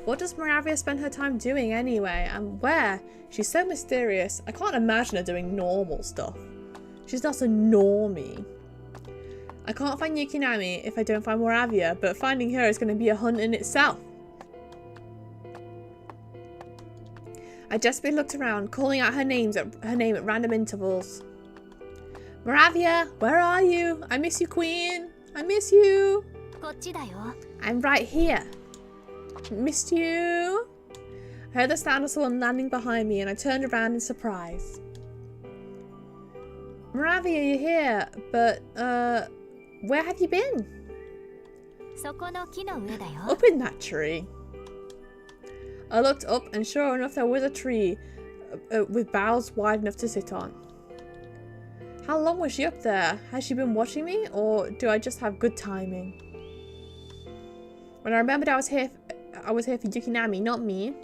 What does Moravia spend her time doing anyway, and where? She's so mysterious. I can't imagine her doing normal stuff. She's not a normie. I can't find Yukinami if I don't find Moravia, but finding her is going to be a hunt in itself. I desperately looked around, calling out her name at random intervals. Moravia, where are you? I miss you, Queen. I miss you. I'm right here. Missed you. I heard the sound of someone landing behind me and I turned around in surprise. Moravia, you're here, but, where have you been? Up in that tree. I looked up and sure enough there was a tree with boughs wide enough to sit on. How long was she up there? Has she been watching me, or do I just have good timing? When I remembered I was here for Yukinami, not me.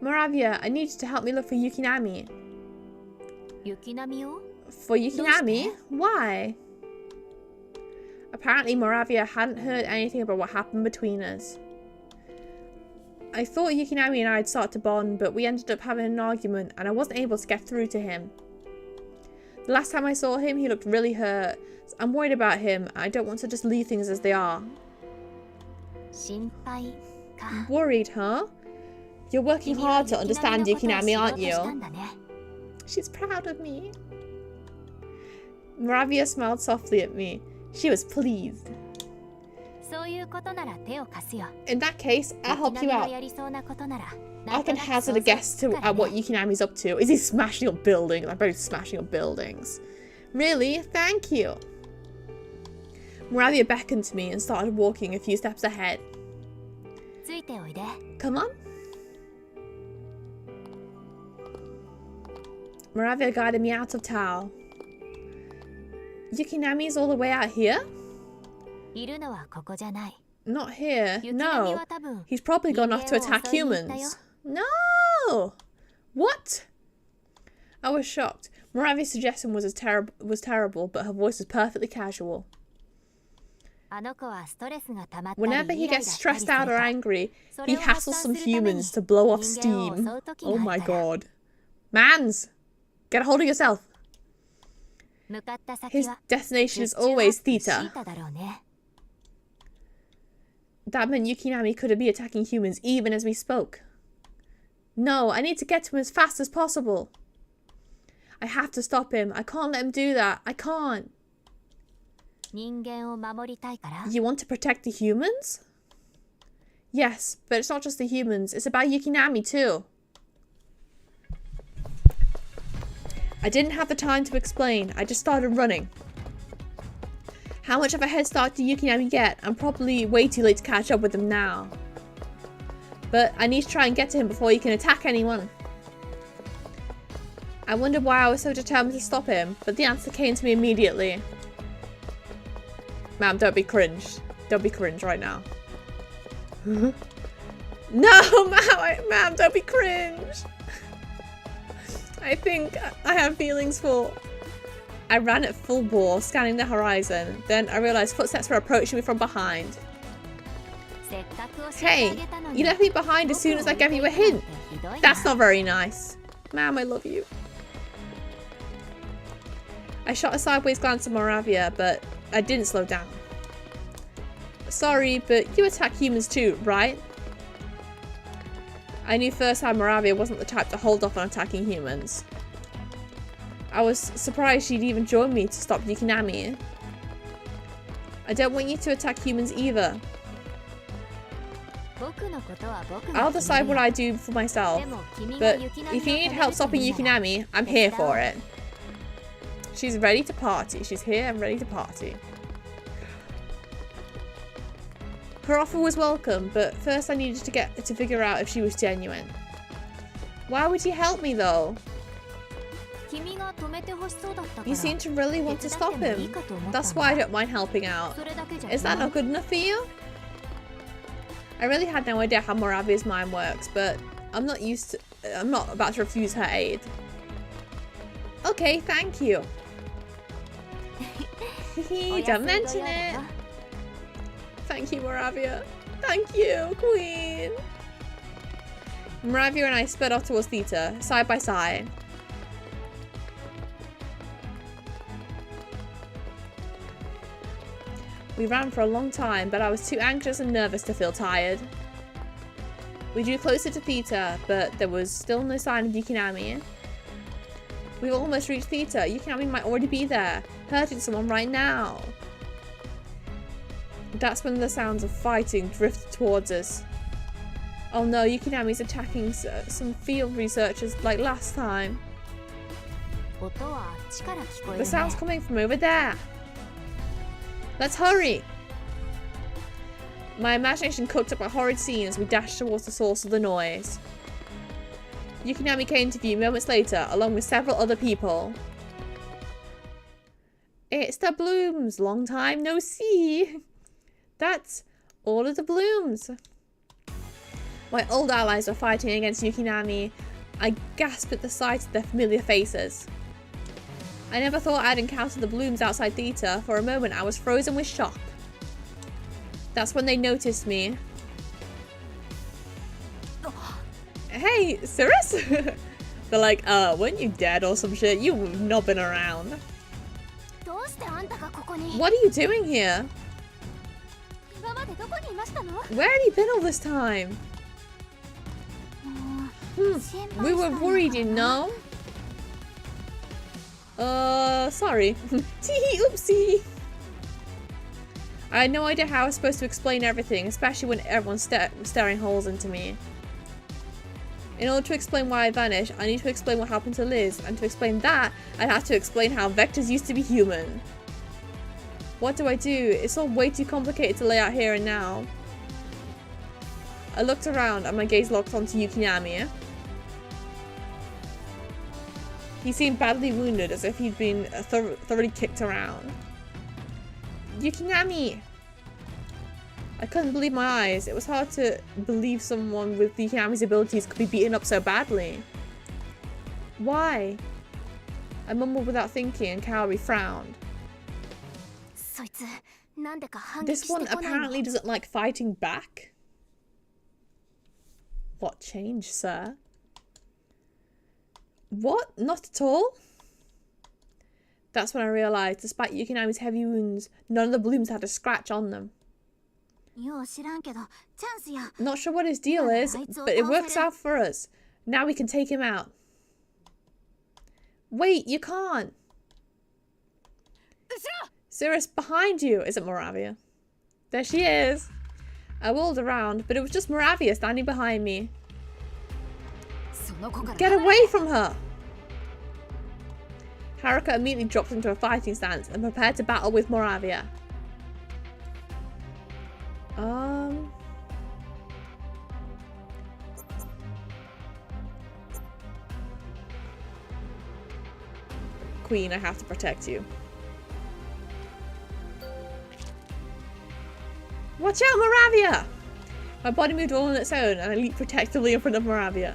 Moravia, I need you to help me look for Yukinami. For Yukinami? Why? Apparently Moravia hadn't heard anything about what happened between us. I thought Yukinami and I had started to bond, but we ended up having an argument and I wasn't able to get through to him. The last time I saw him, he looked really hurt. I'm worried about him. I don't want to just leave things as they are. Worried, huh? You're working hard to understand Yukinami, aren't you? She's proud of me. Moravia smiled softly at me. She was pleased. In that case, I'll help you out. I can hazard a guess at what Yukinami's up to. Is he smashing up buildings? I bet he's smashing up buildings. Really? Thank you. Moravia beckoned to me and started walking a few steps ahead. Come on. Moravia guided me out of town. Yukinami's all the way out here? Not here. No. He's probably gone off to attack humans. No! What? I was shocked. Moravia's suggestion was terrible, but her voice was perfectly casual. Whenever he gets stressed out or angry, he hassles some humans to blow off steam. Oh my god. Mans! Get a hold of yourself. His destination is always Theta. That meant Yukinami couldn't be attacking humans even as we spoke. No, I need to get to him as fast as possible. I have to stop him. I can't let him do that. I can't. You want to protect the humans? Yes, but it's not just the humans. It's about Yukinami too. I didn't have the time to explain. I just started running. How much of a head start did Yukinami get? I'm probably way too late to catch up with him now. But I need to try and get to him before he can attack anyone. I wondered why I was so determined to stop him, but the answer came to me immediately. Ma'am, don't be cringe. Don't be cringe right now. No, ma'am, don't be cringe. I think I have feelings for... I ran at full bore, scanning the horizon. Then I realized footsteps were approaching me from behind. Hey, you left me behind as soon as I gave you a hint. That's not very nice. Ma'am, I love you. I shot a sideways glance at Moravia, but I didn't slow down. Sorry, but you attack humans too, right? I knew firsthand Moravia wasn't the type to hold off on attacking humans. I was surprised she'd even join me to stop Yukinami. I don't want you to attack humans either. I'll decide what I do for myself, but if you need help stopping Yukinami, I'm here for it. She's ready to party. She's here and ready to party. Her offer was welcome, but first I needed to figure out if she was genuine. Why would you help me though? You seem to really want to stop him. That's why I don't mind helping out. Is that not good enough for you? I really had no idea how Moravia's mind works, but I'm not about to refuse her aid. Okay, thank you. Don't mention it. Thank you, Moravia. Thank you, Queen. Moravia and I sped off towards Theta, side by side. We ran for a long time, but I was too anxious and nervous to feel tired. We drew closer to Theta, but there was still no sign of Yukinami. We've almost reached Theta. Yukinami might already be there, hurting someone right now. That's when the sounds of fighting drifted towards us. Oh no, Yukinami's attacking some field researchers like last time. The sound's coming from over there. Let's hurry! My imagination cooked up a horrid scene as we dashed towards the source of the noise. Yukinami came to view moments later, along with several other people. It's the Blooms! Long time no see! That's all of the Blooms! My old allies were fighting against Yukinami. I gasped at the sight of their familiar faces. I never thought I'd encounter the Blooms outside Theta. For a moment, I was frozen with shock. That's when they noticed me. Hey, Cirrus? They're like, weren't you dead or some shit? You've not been around. What are you doing here? Where have you been all this time? We were worried, you know? Sorry. Oopsie. I had no idea how I was supposed to explain everything, especially when everyone's staring holes into me. In order to explain why I vanished, I need to explain what happened to Liz, and to explain that, I'd have to explain how vectors used to be human. What do I do? It's all way too complicated to lay out here and now. I looked around and my gaze locked onto Yukinami. He seemed badly wounded, as if he'd been thoroughly kicked around. Yukinami! I couldn't believe my eyes. It was hard to believe someone with Yukinami's abilities could be beaten up so badly. Why? I mumbled without thinking, and Kaori frowned. This one apparently doesn't like fighting back. What changed, sir? What? Not at all? That's when I realised, despite Yukinami's heavy wounds, none of the Blooms had a scratch on them. Not sure what his deal is, but it works out for us. Now we can take him out. Wait, you can't! Cirrus, behind you! Is it Moravia? There she is! I whirled around, but it was just Moravia standing behind me. Get away from her! Haruka immediately drops into a fighting stance and prepared to battle with Moravia. Queen, I have to protect you. Watch out, Moravia! My body moved all on its own and I leaped protectively in front of Moravia.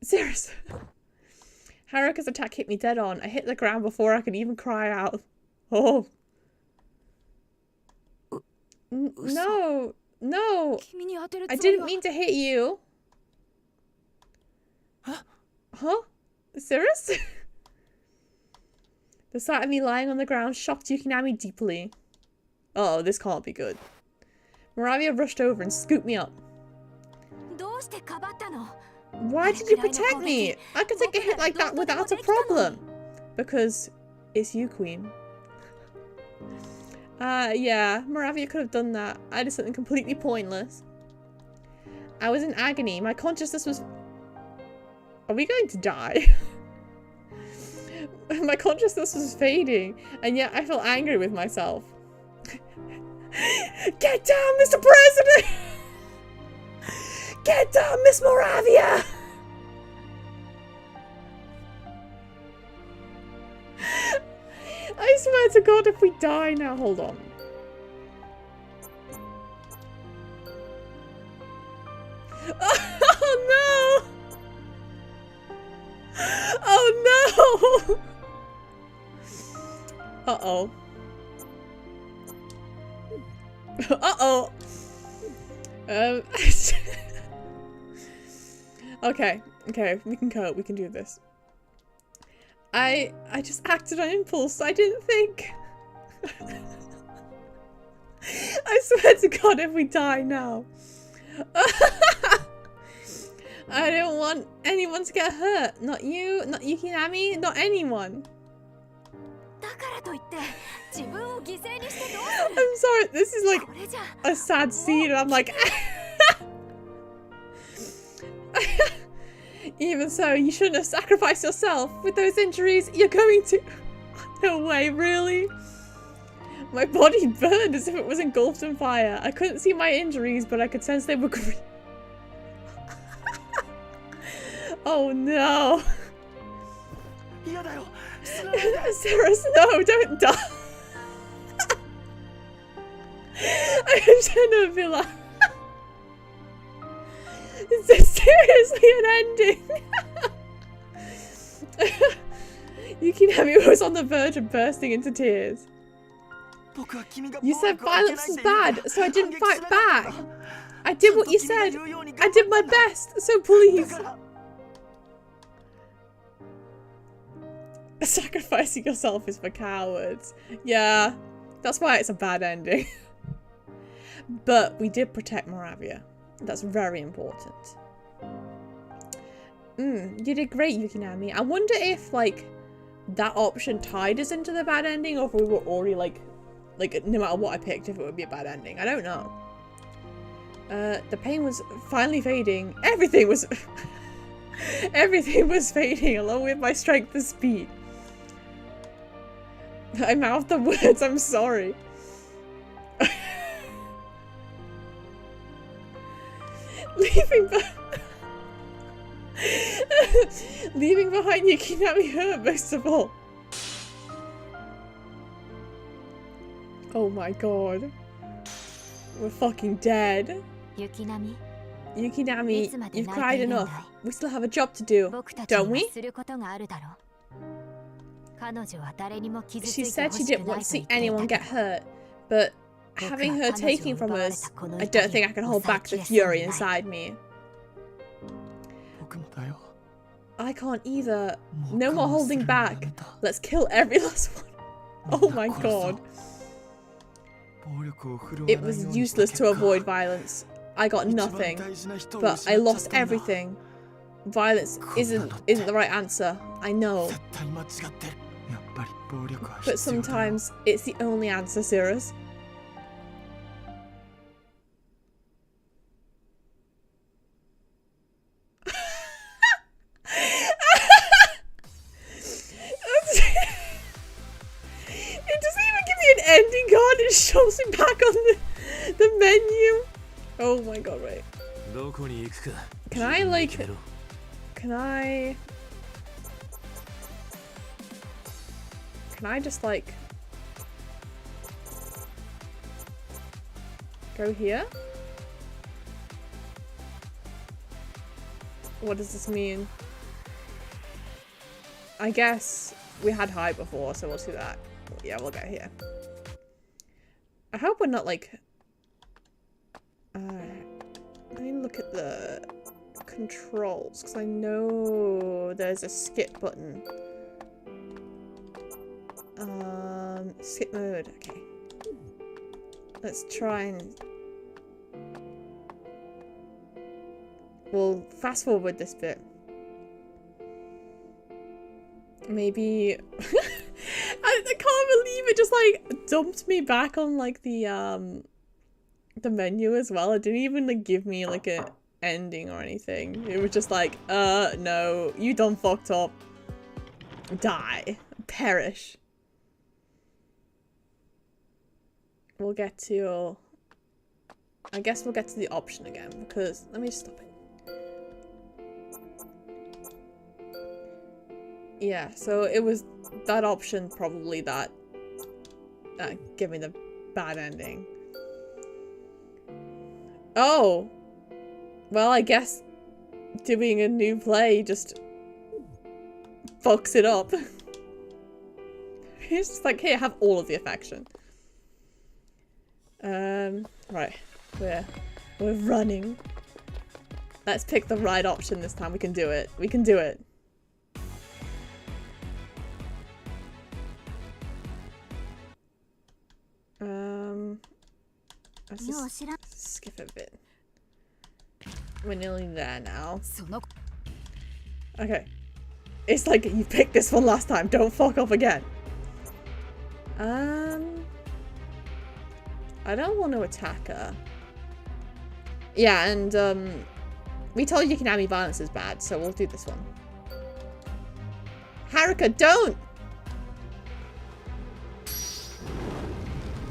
Cirrus! Haruka's attack hit me dead on. I hit the ground before I could even cry out. Oh. No! No! I didn't mean to hit you! Huh? Cirrus? The sight of me lying on the ground shocked Yukinami deeply. Uh oh, this can't be good. Moravia rushed over and scooped me up. Why did you protect me? I could take a hit like that without a problem. Because it's you, Queen. Yeah, Moravia could have done that. I did something completely pointless. I was in agony. My consciousness was... Are we going to die? My consciousness was fading, and yet I felt angry with myself. Get down, Mr. President! Get down, Miss Moravia! I swear to God, if we die now, hold on. Oh no! Oh no! Uh-oh. Uh-oh. Okay, we can cope, we can do this. I just acted on impulse, I didn't think. I swear to God, if we die now. I don't want anyone to get hurt. Not you, not Yukinami, not anyone. I'm sorry, this is like a sad scene and I'm like... Even so, you shouldn't have sacrificed yourself. With those injuries, you're going to... No way, really? My body burned as if it was engulfed in fire. I couldn't see my injuries, but I could sense they were green. Oh no. Cirrus, no, don't die. I shouldn't be like... Is this seriously an ending? Yukinami was on the verge of bursting into tears. You said violence was bad, so I didn't fight back. I did what you said. I did my best, so please. Sacrificing yourself is for cowards. Yeah, that's why it's a bad ending. But we did protect Moravia. That's very important. You did great, Yukinami. I wonder if, like, that option tied us into the bad ending, or if we were already, like, no matter what I picked, if it would be a bad ending. I don't know. The pain was finally fading. Everything was... Everything was fading, along with my strength and speed. I mouthed the words, I'm sorry. Leaving behind Yukinami hurt most of all. Oh my god. We're fucking dead. Yukinami, you've cried enough. We still have a job to do, don't we? She said she didn't want to see anyone get hurt, but having her taken from us, I don't think I can hold back the fury inside me. I can't either. No more holding back. Let's kill every last one. Oh my god. It was useless to avoid violence. I got nothing, but I lost everything. Violence isn't the right answer. I know. But sometimes it's the only answer, Cirrus. god, it shows me back on the menu. Oh my god, wait. Can I like... Can I just like... Go here? What does this mean? I guess we had high before, so we'll do that. Yeah, we'll go here. I hope we're not like... let me look at the controls, because I know there's a skip button. Skip mode, okay. Let's try and... We'll fast forward this bit. Maybe... I can't believe it just like dumped me back on like the menu as well. It didn't even like give me like a ending or anything. It was just like, no, you done fucked up. Die. Perish. We'll get to... I guess we'll get to the option again, because... Let me just stop it. Yeah, so it was that option probably that gave me the bad ending. Oh! Well, I guess doing a new play just fucks it up. It's just like, here, have all of the affection. Right. We're running. Let's pick the right option this time. We can do it. We can do it. Let's just skip a bit. We're nearly there now. Okay. It's like you picked this one last time. Don't fuck up again. I don't want to attack her. Yeah, and we told Yukinami violence is bad, so we'll do this one. Haruka, don't!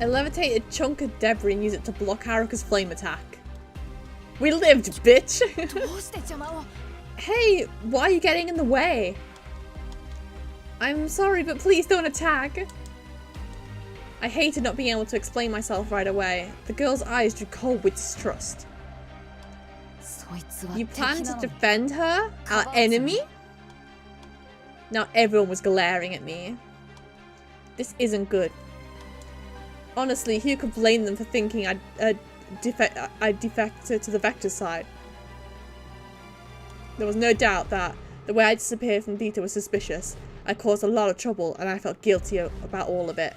I levitate a chunk of debris and use it to block Haruka's flame attack. We lived, bitch! Hey, why are you getting in the way? I'm sorry, but please don't attack. I hated not being able to explain myself right away. The girl's eyes drew cold with distrust. You plan to defend her? Our enemy? Now everyone was glaring at me. This isn't good. Honestly, who could blame them for thinking I defected to the Vector side? There was no doubt that the way I disappeared from Dita was suspicious. I caused a lot of trouble and I felt guilty about all of it.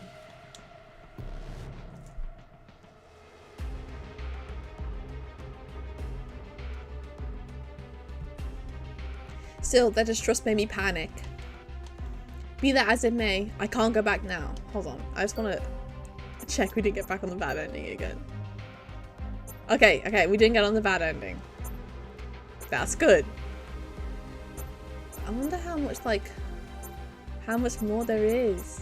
Still, their distrust made me panic. Be that as it may, I can't go back now. Hold on, I just want to check we didn't get back on the bad ending again. Okay, we didn't get on the bad ending. That's good. I wonder how much more there is.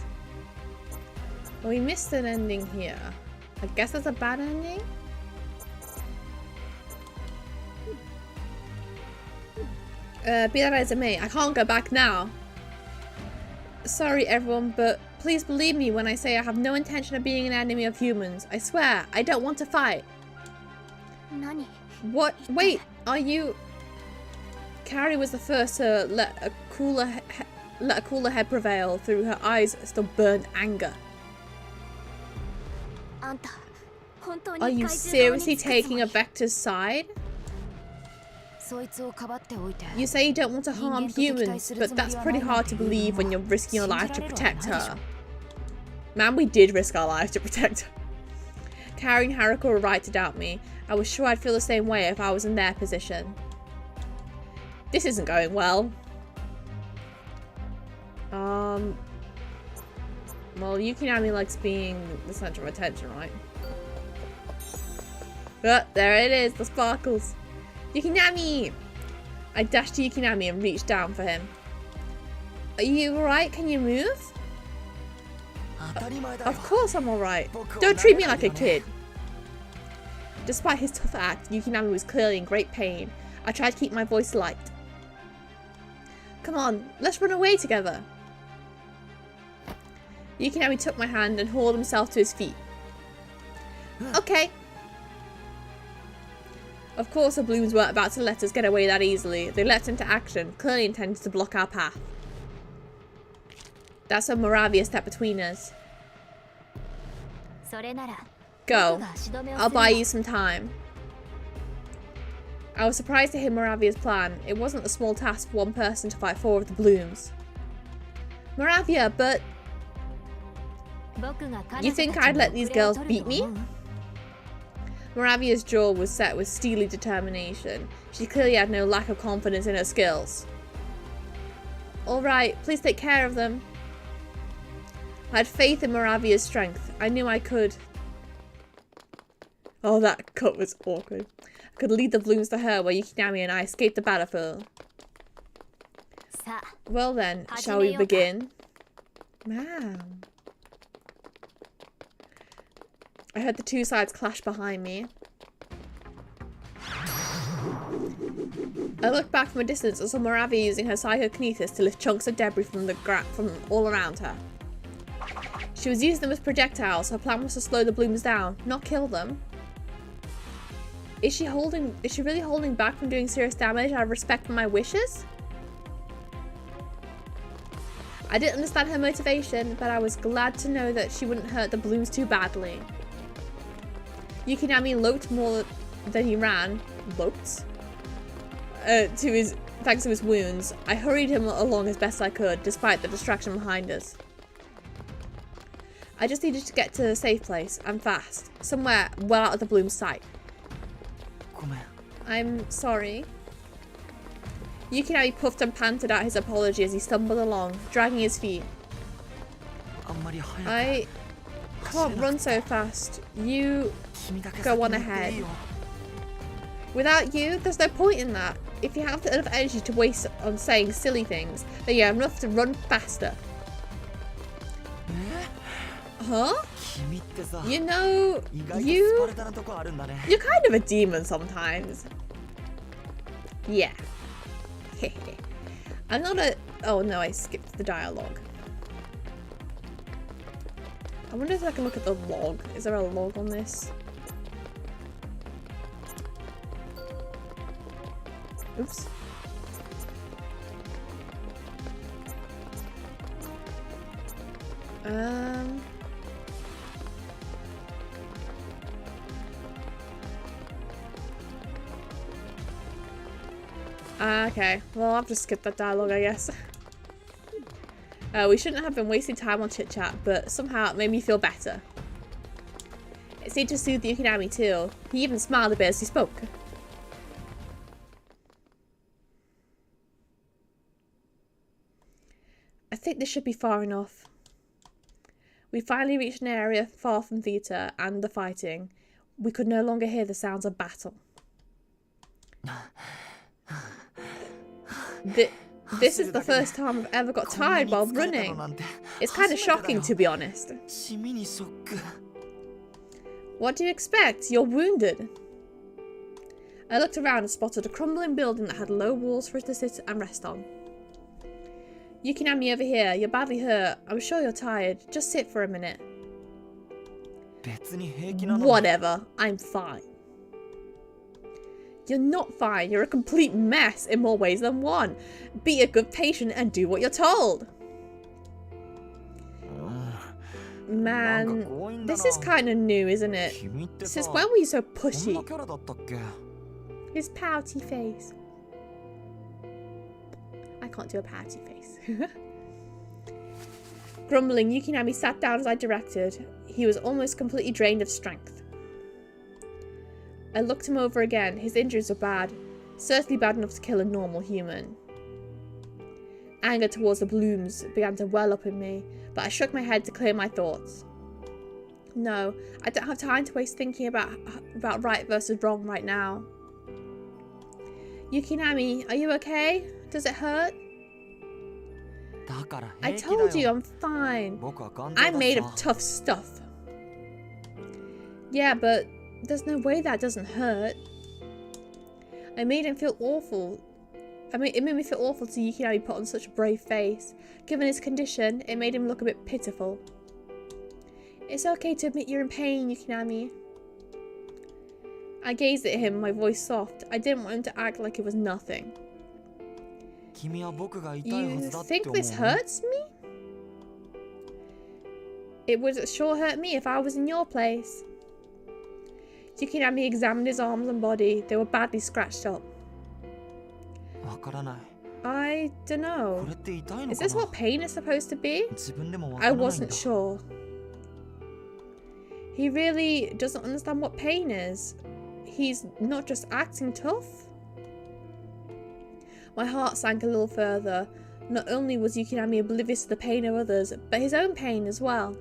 Well, we missed an ending here. I guess that's a bad ending? Be that as it may, I can't go back now. Sorry everyone, but please believe me when I say I have no intention of being an enemy of humans. I swear, I don't want to fight. What? Wait, are you... Carrie was the first to let a cooler head prevail. Through her eyes still burned anger. Are you seriously taking a Vector's side? You say you don't want to harm humans, but that's pretty hard to believe when you're risking your life to protect her. Man, we did risk our lives to protect her. Carrie and Haruka were right to doubt me. I was sure I'd feel the same way if I was in their position. This isn't going well. Well, Yukinami likes being the center of attention, right? But there it is, the sparkles. Yukinami! I dashed to Yukinami and reached down for him. Are you alright? Can you move? Of course I'm alright. Don't treat me like a kid. Despite his tough act, Yukinami was clearly in great pain. I tried to keep my voice light. Come on, let's run away together. Yukinami took my hand and hauled himself to his feet. Okay. Of course the Blooms weren't about to let us get away that easily. They leapt into action, clearly intended to block our path. That's when Moravia stepped between us. Go. I'll buy you some time. I was surprised to hear Moravia's plan. It wasn't a small task for one person to fight 4 of the Blooms. Moravia, but... You think I'd let these girls beat me? Moravia's jaw was set with steely determination. She clearly had no lack of confidence in her skills. Alright, please take care of them. I had faith in Moravia's strength. I knew I could. Oh, that cut was awkward. I could lead the Blooms to her while Yukinami and I escaped the battlefield. Well then, shall we begin? Man. I heard the 2 sides clash behind me. I looked back from a distance and saw Moravia using her psychokinesis to lift chunks of debris from from all around her. She was using them as projectiles. Her plan was to slow the Blooms down, not kill them. Is she really holding back from doing serious damage out of respect for my wishes? I didn't understand her motivation, but I was glad to know that she wouldn't hurt the Blooms too badly. Yukinami loped more than he ran. Loped? Thanks to his wounds. I hurried him along as best I could, despite the distraction behind us. I just needed to get to a safe place, and fast. Somewhere well out of the Bloom's sight. I'm sorry. Yukinami puffed and panted out his apology as he stumbled along, dragging his feet. I can't run so fast. You go on ahead. Without you, there's no point in that. If you have enough energy to waste on saying silly things, then you have enough to run faster. Huh? You know, you're kind of a demon sometimes. Yeah. I'm not a... Oh no, I skipped the dialogue. I wonder if I can look at the log. Is there a log on this? Oops. Okay, well I'll have to skip that dialogue, I guess. We shouldn't have been wasting time on chit chat, but somehow it made me feel better. It seemed to soothe Yukinami too. He even smiled a bit as he spoke. I think this should be far enough. We finally reached an area far from theatre and the fighting. We could no longer hear the sounds of battle. This is the first time I've ever got tired while running. It's kind of shocking, to be honest. What do you expect? You're wounded. I looked around and spotted a crumbling building that had low walls for us to sit and rest on. Yukinami over here, you're badly hurt. I'm sure you're tired. Just sit for a minute. Whatever, I'm fine. You're not fine. You're a complete mess in more ways than one. Be a good patient and do what you're told. Man, this is kind of new, isn't it? Since when were you so pushy? His pouty face. I can't do a pouty face. Grumbling, Yukinami sat down as I directed. He was almost completely drained of strength. I looked him over again. His injuries were bad. Certainly bad enough to kill a normal human. Anger towards the Blooms began to well up in me, but I shook my head to clear my thoughts. No, I don't have time to waste thinking about right versus wrong right now. Yukinami, are you okay? Does it hurt? I told you I'm fine. I'm made of tough stuff. Yeah, but there's no way that doesn't hurt. I made him feel awful. It made me feel awful to see Yukinami put on such a brave face. Given his condition, it made him look a bit pitiful. It's okay to admit you're in pain, Yukinami. I gazed at him, my voice soft. I didn't want him to act like it was nothing. You think this hurts me? It would sure hurt me if I was in your place. Yukinami examined his arms and body. They were badly scratched up. I don't know. Is this what pain is supposed to be? I wasn't sure. He really doesn't understand what pain is. He's not just acting tough. My heart sank a little further. Not only was Yukinami oblivious to the pain of others, but his own pain as well.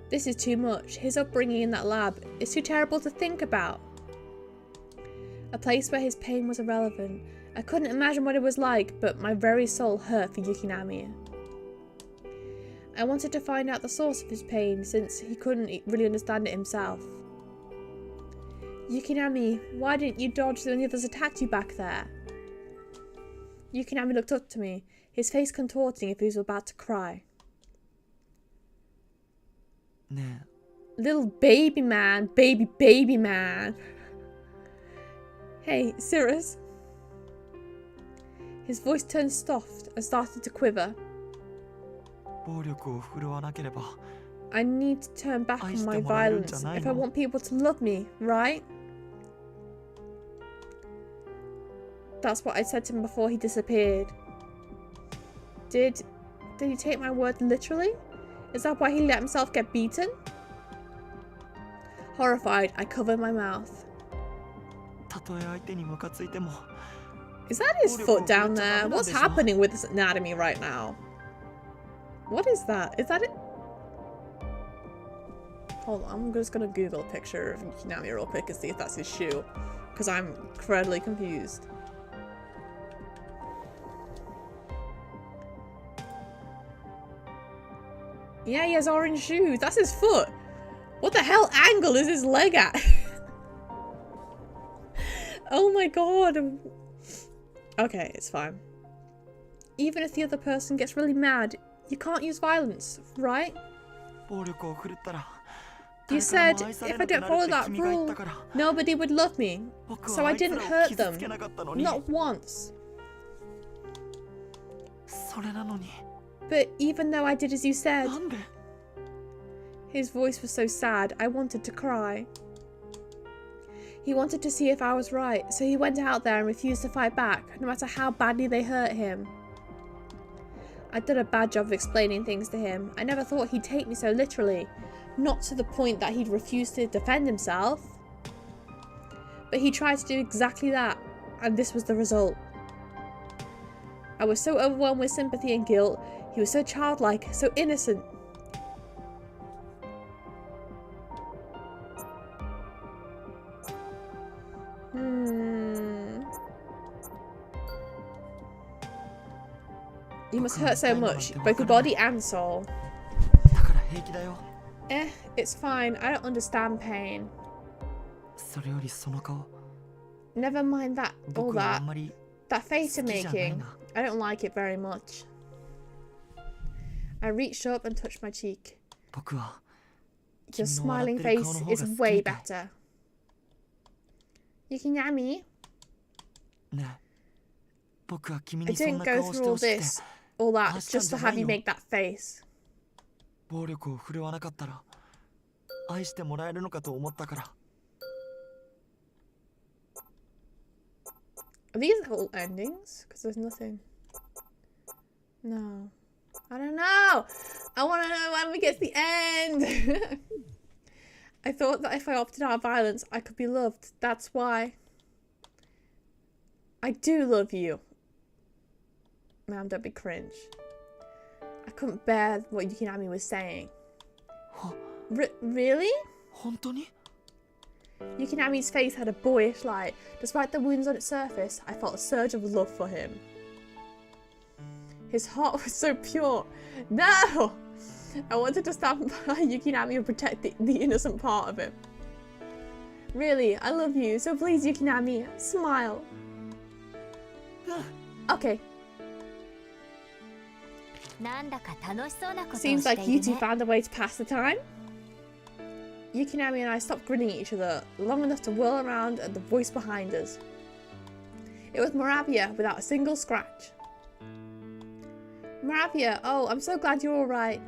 This is too much. His upbringing in that lab is too terrible to think about. A place where his pain was irrelevant. I couldn't imagine what it was like, but my very soul hurt for Yukinami. I wanted to find out the source of his pain, since he couldn't really understand it himself. Yukinami, why didn't you dodge when the others attacked you back there? Yukinami looked up to me, his face contorting if he was about to cry. Little baby man, baby man. Hey, Cirrus. His voice turned soft and started to quiver. I need to turn back on my violence if I want people to love me, right? That's what I said to him before he disappeared. Did he take my word literally? Is that why he let himself get beaten? Horrified, I covered my mouth. Is that his foot down there? What's happening with this anatomy right now? What is that? Is that it? Hold on, I'm just gonna Google a picture of Yukinami real quick and see if that's his shoe. Because I'm incredibly confused. Yeah, he has orange shoes. That's his foot. What the hell angle is his leg at? Oh my god. Okay, it's fine. Even if the other person gets really mad, you can't use violence, right? You said if I don't follow that rule, nobody would love me. So I didn't hurt them. Not once. But even though I did as you said... His voice was so sad, I wanted to cry. He wanted to see if I was right, so he went out there and refused to fight back, no matter how badly they hurt him. I'd done a bad job of explaining things to him. I never thought he'd take me so literally. Not to the point that he'd refuse to defend himself. But he tried to do exactly that, and this was the result. I was so overwhelmed with sympathy and guilt. He was so childlike, so innocent. You must hurt so much, both your body and soul. It's fine. I don't understand pain. Never mind that, all that. That face you're making. I don't like it very much. I reached up and touched my cheek. Your smiling face is way better. Yukinami? I didn't go through all that, just to have you make that face. Are these all endings? Because there's nothing. No. I don't know. I want to know when we get to the end. I thought that if I opted out of violence, I could be loved. That's why. I do love you. Man, don't be cringe. I couldn't bear what Yukinami was saying. Really? Yukinami's face had a boyish light. Despite the wounds on its surface, I felt a surge of love for him. His heart was so pure. No! I wanted to stand by Yukinami and protect the innocent part of it. Really, I love you, so please, Yukinami, smile. Okay. Seems like you two found a way to pass the time. Yukinami and I stopped grinning at each other long enough to whirl around at the voice behind us. It was Moravia without a single scratch. Moravia, oh, I'm so glad you're alright.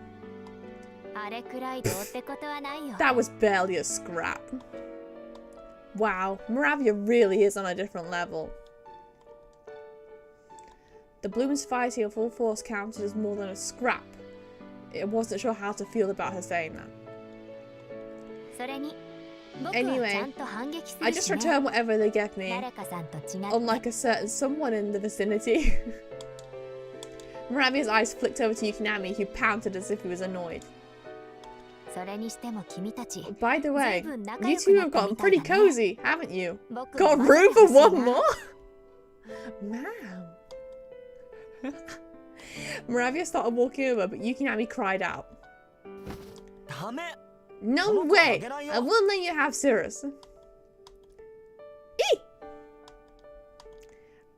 That was barely a scrap. Wow, Moravia really is on a different level. The Bloom's fighting full force counted as more than a scrap. I wasn't sure how to feel about her saying that. Anyway, I just return whatever they get me, unlike a certain someone in the vicinity. Moravia's eyes flicked over to Yukinami, who pouted as if he was annoyed. By the way, you two have gotten pretty cozy, haven't you? Got room for one more? Man. Moravia started walking over, but Yukinami cried out. No way! I won't let you have Cirrus. Eee!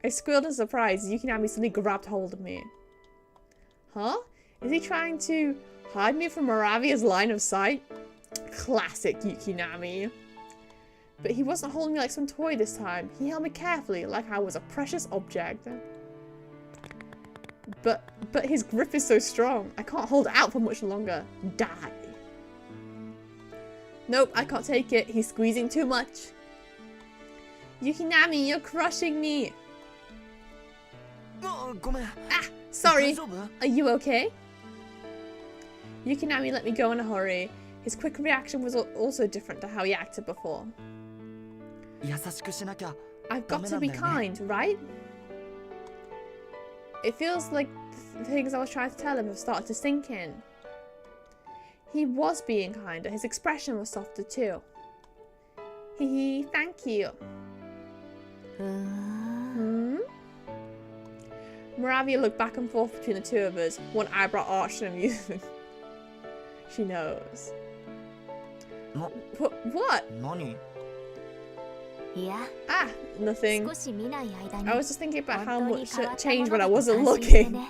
I squealed in surprise. Yukinami suddenly grabbed hold of me. Huh? Is he trying to hide me from Moravia's line of sight? Classic Yukinami. But he wasn't holding me like some toy this time. He held me carefully, like I was a precious object. But his grip is so strong. I can't hold out for much longer. Die. Nope, I can't take it. He's squeezing too much. Yukinami, you're crushing me. Ah, sorry. Are you okay? Yukinami let me go in a hurry. His quick reaction was also different to how he acted before. I've got to be kind, right? It feels like the things I was trying to tell him have started to sink in. He was being kinder. His expression was softer too. Hee, thank you. Moravia looked back and forth between the two of us, one eyebrow arched in amusement. She knows. What? Ah, nothing. I was just thinking about how much changed when I wasn't looking.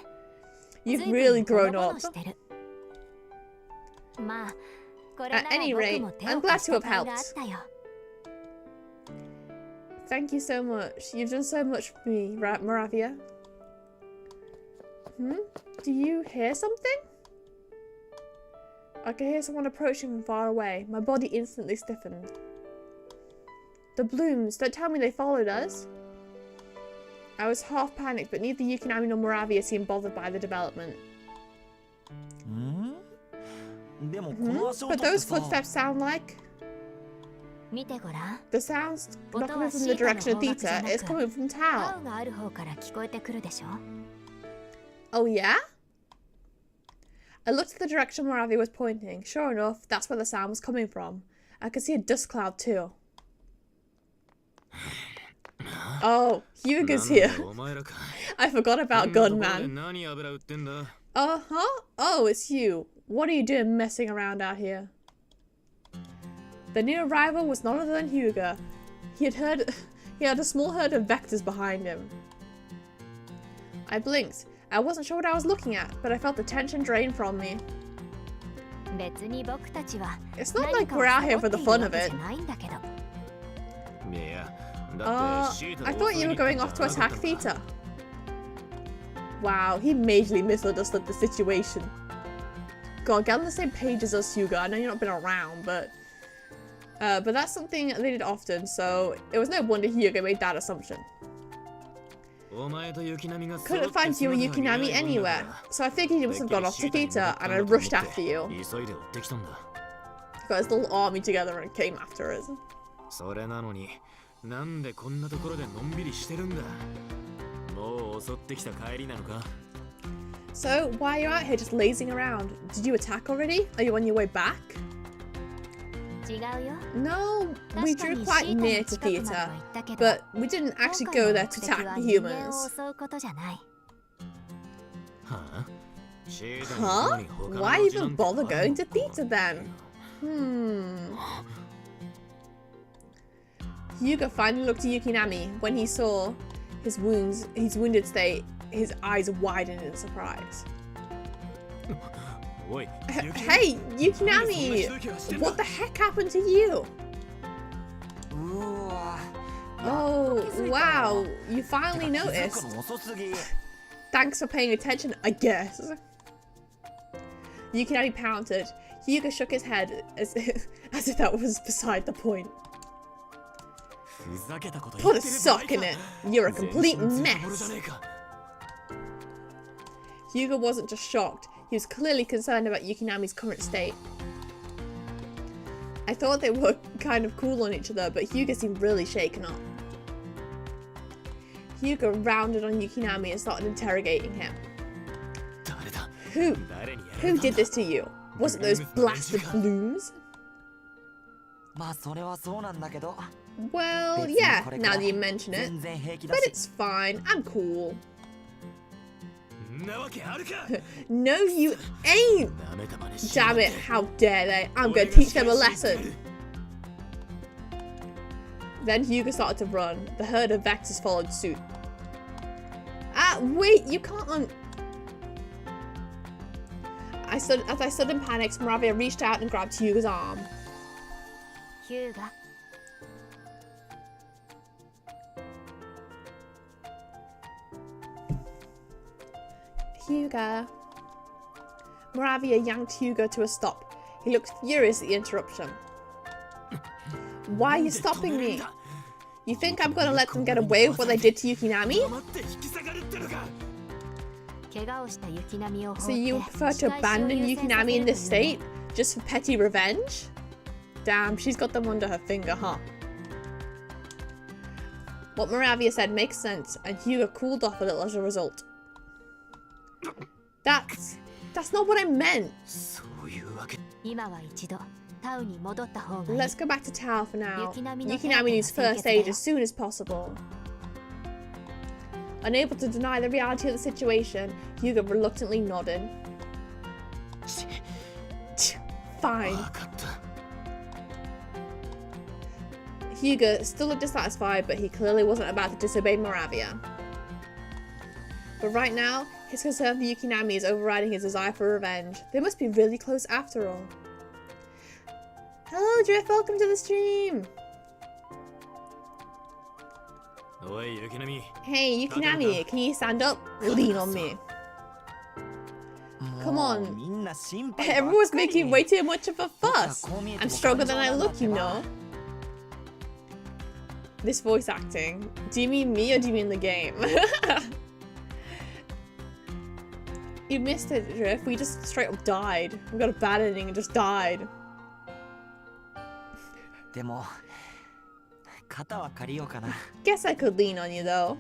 You've really grown up. At any rate, I'm glad to have helped. Thank you so much. You've done so much for me, right, Moravia? Do you hear something? I could hear someone approaching from far away. My body instantly stiffened. The Blooms, don't tell me they followed us. I was half panicked, but neither Yukinami nor Moravia seemed bothered by the development. But those footsteps sound like... The sound's not coming from the direction of Theta, it's coming from Tao. Oh yeah? I looked at the direction Moravia was pointing. Sure enough, that's where the sound was coming from. I could see a dust cloud too. Oh, Hyuga's here. I forgot about Gunman. Uh-huh. Oh, it's you. What are you doing messing around out here? The new arrival was none other than Hyuga. He had a small herd of vectors behind him. I blinked. I wasn't sure what I was looking at, but I felt the tension drain from me. It's not like we're out here for the fun of it. I thought you were going off to attack Theta. Wow, he majorly misunderstood the situation. God, get on the same page as us, Hyuga. I know you've not been around, but that's something they did often, so it was no wonder Hyuga made that assumption. Couldn't find you or Yukinami anywhere, so I figured you must have gone off to Theta, and I rushed after you. Got his little army together and came after us. So, why are you out here just lazing around? Did you attack already? Are you on your way back? No, we drew quite near to Theta, but we didn't actually go there to attack the humans. Huh? Why even bother going to theater then? Hyuga finally looked at Yukinami. When he saw his wounded state, his eyes widened in surprise. Hey, Yukinami! What the heck happened to you? Oh, wow, you finally noticed. Thanks for paying attention, I guess. Yukinami pouted. Hyuga shook his head as if that was beside the point. Put a sock in it. You're a complete mess. Hyuga wasn't just shocked. He was clearly concerned about Yukinami's current state. I thought they were kind of cool on each other, but Hyuga seemed really shaken up. Hyuga rounded on Yukinami and started interrogating him. Who did this to you? Was it those blasted blooms? Well, yeah, now that you mention it. But it's fine, I'm cool. No, you ain't! Damn it, how dare they? I'm gonna teach them a lesson. Then Hyuga started to run. The herd of Vexes followed suit. Ah, wait, you can't As I stood in panic, Moravia reached out and grabbed Hyuga's arm. Hyuga. Moravia yanked Hyuga to a stop. He looked furious at the interruption. Why are you stopping me? You think I'm gonna let them get away with what they did to Yukinami? So you prefer to abandon Yukinami in this state just for petty revenge? Damn, she's got them under her finger, huh? What Moravia said makes sense, and Hyuga cooled off a little as a result. That's not what I meant. Let's go back to Tao for now. Yukinami needs first aid as soon as possible. Unable to deny the reality of the situation, Hyuga reluctantly nodded. Fine. Hyuga still looked dissatisfied, but he clearly wasn't about to disobey Moravia. But right now, his concern for Yukinami is overriding his desire for revenge. They must be really close after all. Hello, Drift, welcome to the stream! Hey, Yukinami, can you stand up? Lean on me. Come on. Everyone's making way too much of a fuss. I'm stronger than I look, you know. This voice acting. Do you mean me or do you mean the game? You missed it, Drift. We just straight up died. We got a bad ending and just died. Guess I could lean on you though.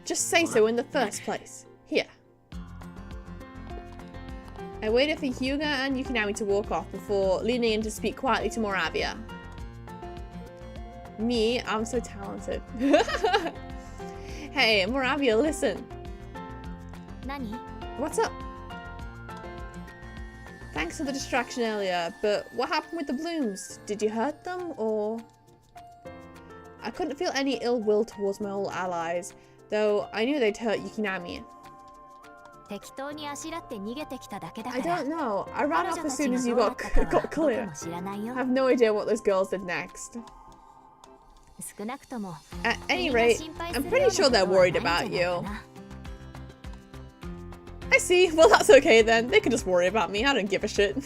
Just say so in the first place. Here. I waited for Hyuga and Yukinami to walk off before leaning in to speak quietly to Moravia. Me, I'm so talented. Hey, Moravia, listen. Nani? What's up? Thanks for the distraction earlier, but what happened with the blooms? Did you hurt them, or...? I couldn't feel any ill will towards my old allies, though I knew they'd hurt Yukinami. I don't know. I ran off as soon as you got clear. I have no idea what those girls did next. At any rate, I'm pretty sure they're worried about you. I see. Well, that's okay then. They can just worry about me. I don't give a shit.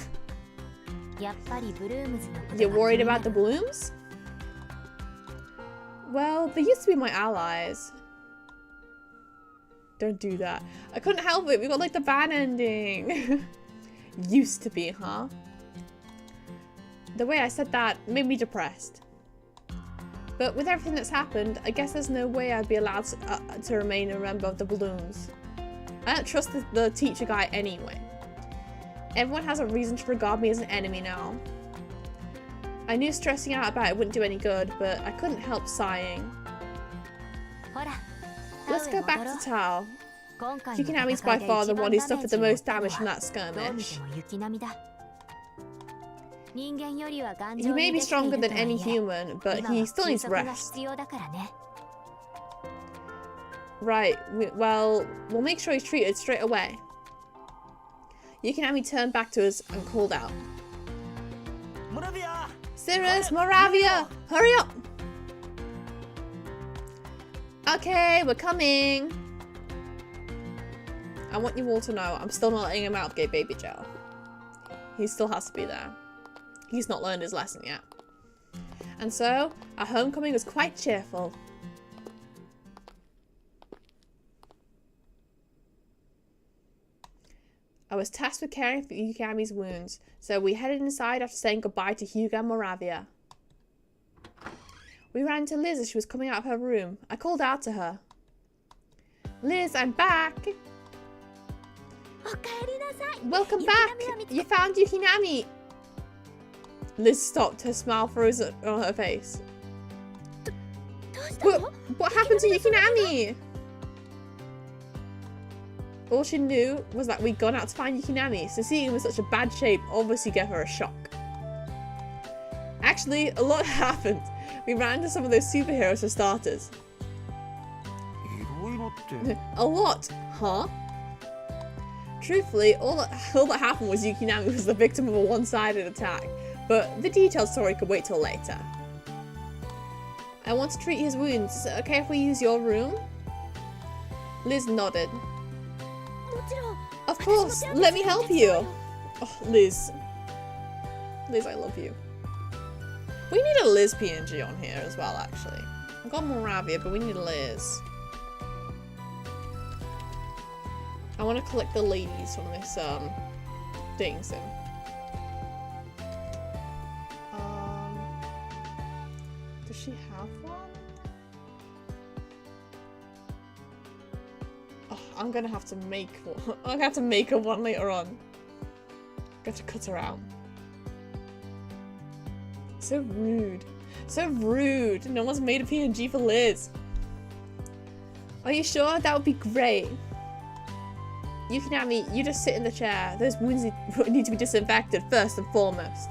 You're worried about the blooms? Well, they used to be my allies. Don't do that. I couldn't help it. We got like the bad ending. Used to be, huh? The way I said that made me depressed. But with everything that's happened, I guess there's no way I'd be allowed to remain a member of the Balloons. I don't trust the teacher guy anyway. Everyone has a reason to regard me as an enemy now. I knew stressing out about it wouldn't do any good, but I couldn't help sighing. Let's go back to Tao. Yukinami's by far the one who suffered the most damage from that skirmish. He may be stronger than any human, but he still needs rest. Right, we'll make sure he's treated straight away. Yukinami turned back to us and called out. Cirrus, Moravia! Hurry up! Okay, we're coming! I want you all to know I'm still not letting him out of gay baby jail. He still has to be there. He's not learned his lesson yet. And so, our homecoming was quite cheerful. I was tasked with caring for Yukinami's wounds, so we headed inside after saying goodbye to Hugo and Moravia. We ran to Liz as she was coming out of her room. I called out to her. Liz, I'm back! Welcome back! You found Yukinami! Liz stopped, her smile froze on her face. What happened to Yukinami? All she knew was that we'd gone out to find Yukinami, so seeing him in such a bad shape obviously gave her a shock. Actually, a lot happened. We ran into some of those superheroes for starters. A lot, huh? Truthfully, all that happened was Yukinami was the victim of a one-sided attack, but the detailed story could wait till later. I want to treat his wounds. Is it okay if we use your room? Liz nodded. Of course, let me help you. Oh, Liz. Liz, I love you. We need a Liz PNG on here as well, actually. I've got Moravia, but we need Liz. I want to collect the ladies from this dating sim. Does she have one? Oh, I'm gonna have to make one. I'm gonna have to make her one later on. Got to cut her out. So rude. So rude. No one's made a PNG for Liz. Are you sure? That would be great. Yukinami, you just sit in the chair. Those wounds need to be disinfected first and foremost.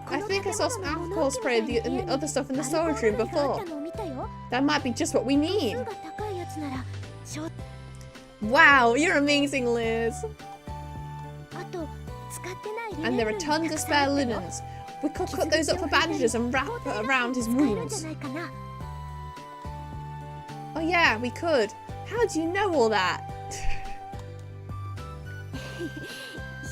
I think I saw some alcohol spray and the other stuff in the storage room before. That might be just what we need. Wow, you're amazing, Liz. And there are tons of spare linens. We could cut those up for bandages and wrap around his wounds. Oh yeah, we could. How do you know all that?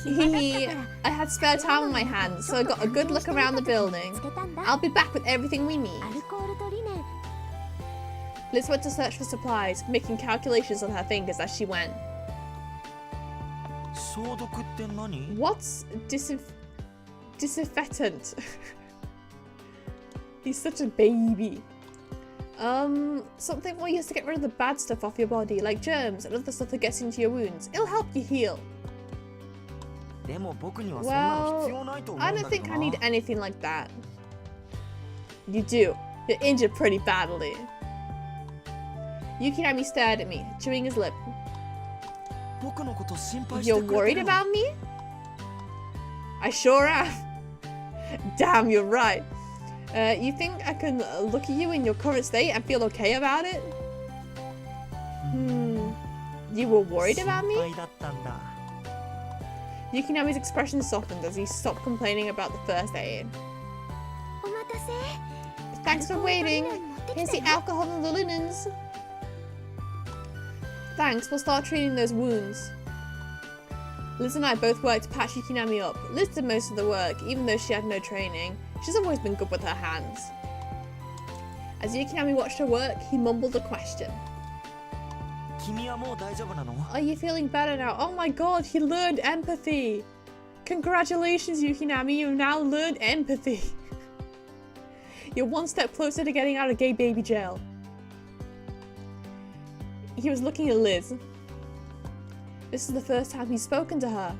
I had spare time on my hands, so I got a good look around the building. I'll be back with everything we need. Liz went to search for supplies, making calculations on her fingers as she went. What's disinfectant? He's such a baby. Something we use to get rid of the bad stuff off your body, like germs and other stuff that gets into your wounds. It'll help you heal. Well, I don't think I need anything like that. You do. You're injured pretty badly. Yukinami stared at me, chewing his lip. You're worried about me? I sure am. Damn, you're right. You think I can look at you in your current state and feel okay about it? You were worried about me? Yukinami's expression softened as he stopped complaining about the first aid. Thanks for waiting. Here's the alcohol and the linens. Thanks, we'll start treating those wounds. Liz and I both worked to patch Yukinami up. Liz did most of the work, even though she had no training. She's always been good with her hands. As Yukinami watched her work, he mumbled a question. Are you feeling better now? Oh my god, he learned empathy! Congratulations, Yukinami, you've now learned empathy. You're one step closer to getting out of gay baby jail. He was looking at Liz. This is the first time he's spoken to her.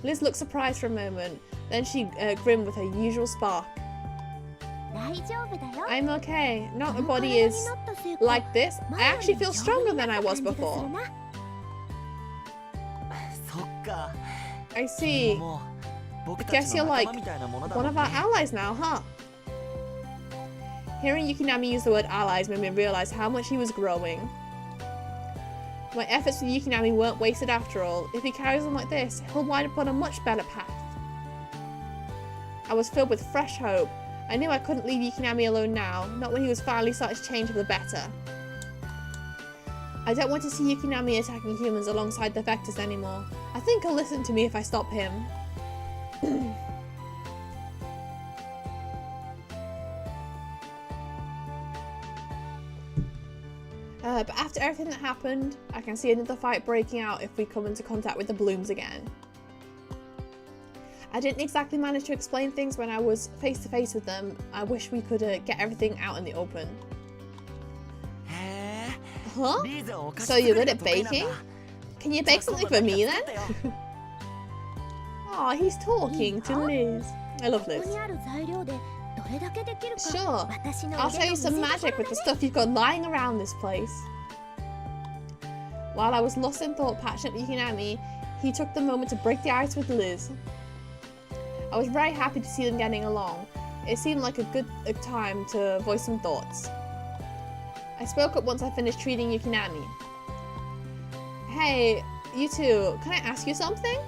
Liz looked surprised for a moment, then she grinned with her usual spark. I'm okay. Not my body is like this. I actually feel stronger than I was before. I see. I guess you're like one of our allies now, huh? Hearing Yukinami use the word allies made me realize how much he was growing. My efforts with Yukinami weren't wasted after all. If he carries on like this, he'll wind up on a much better path. I was filled with fresh hope. I knew I couldn't leave Yukinami alone now, not when he was finally starting to change for the better. I don't want to see Yukinami attacking humans alongside the Vectors anymore. I think he'll listen to me if I stop him. But after everything that happened, I can see another fight breaking out if we come into contact with the Blooms again. I didn't exactly manage to explain things when I was face to face with them. I wish we could get everything out in the open. Huh? So you're good at baking? Can you bake something for me then? Aw, he's talking to Liz. I love Liz. Sure, I'll show you some magic with the stuff you've got lying around this place. While I was lost in thought patching up Yukinami, he took the moment to break the ice with Liz. I was very happy to see them getting along. It seemed like a good time to voice some thoughts. I spoke up once I finished treating Yukinami. Hey, you two, can I ask you something?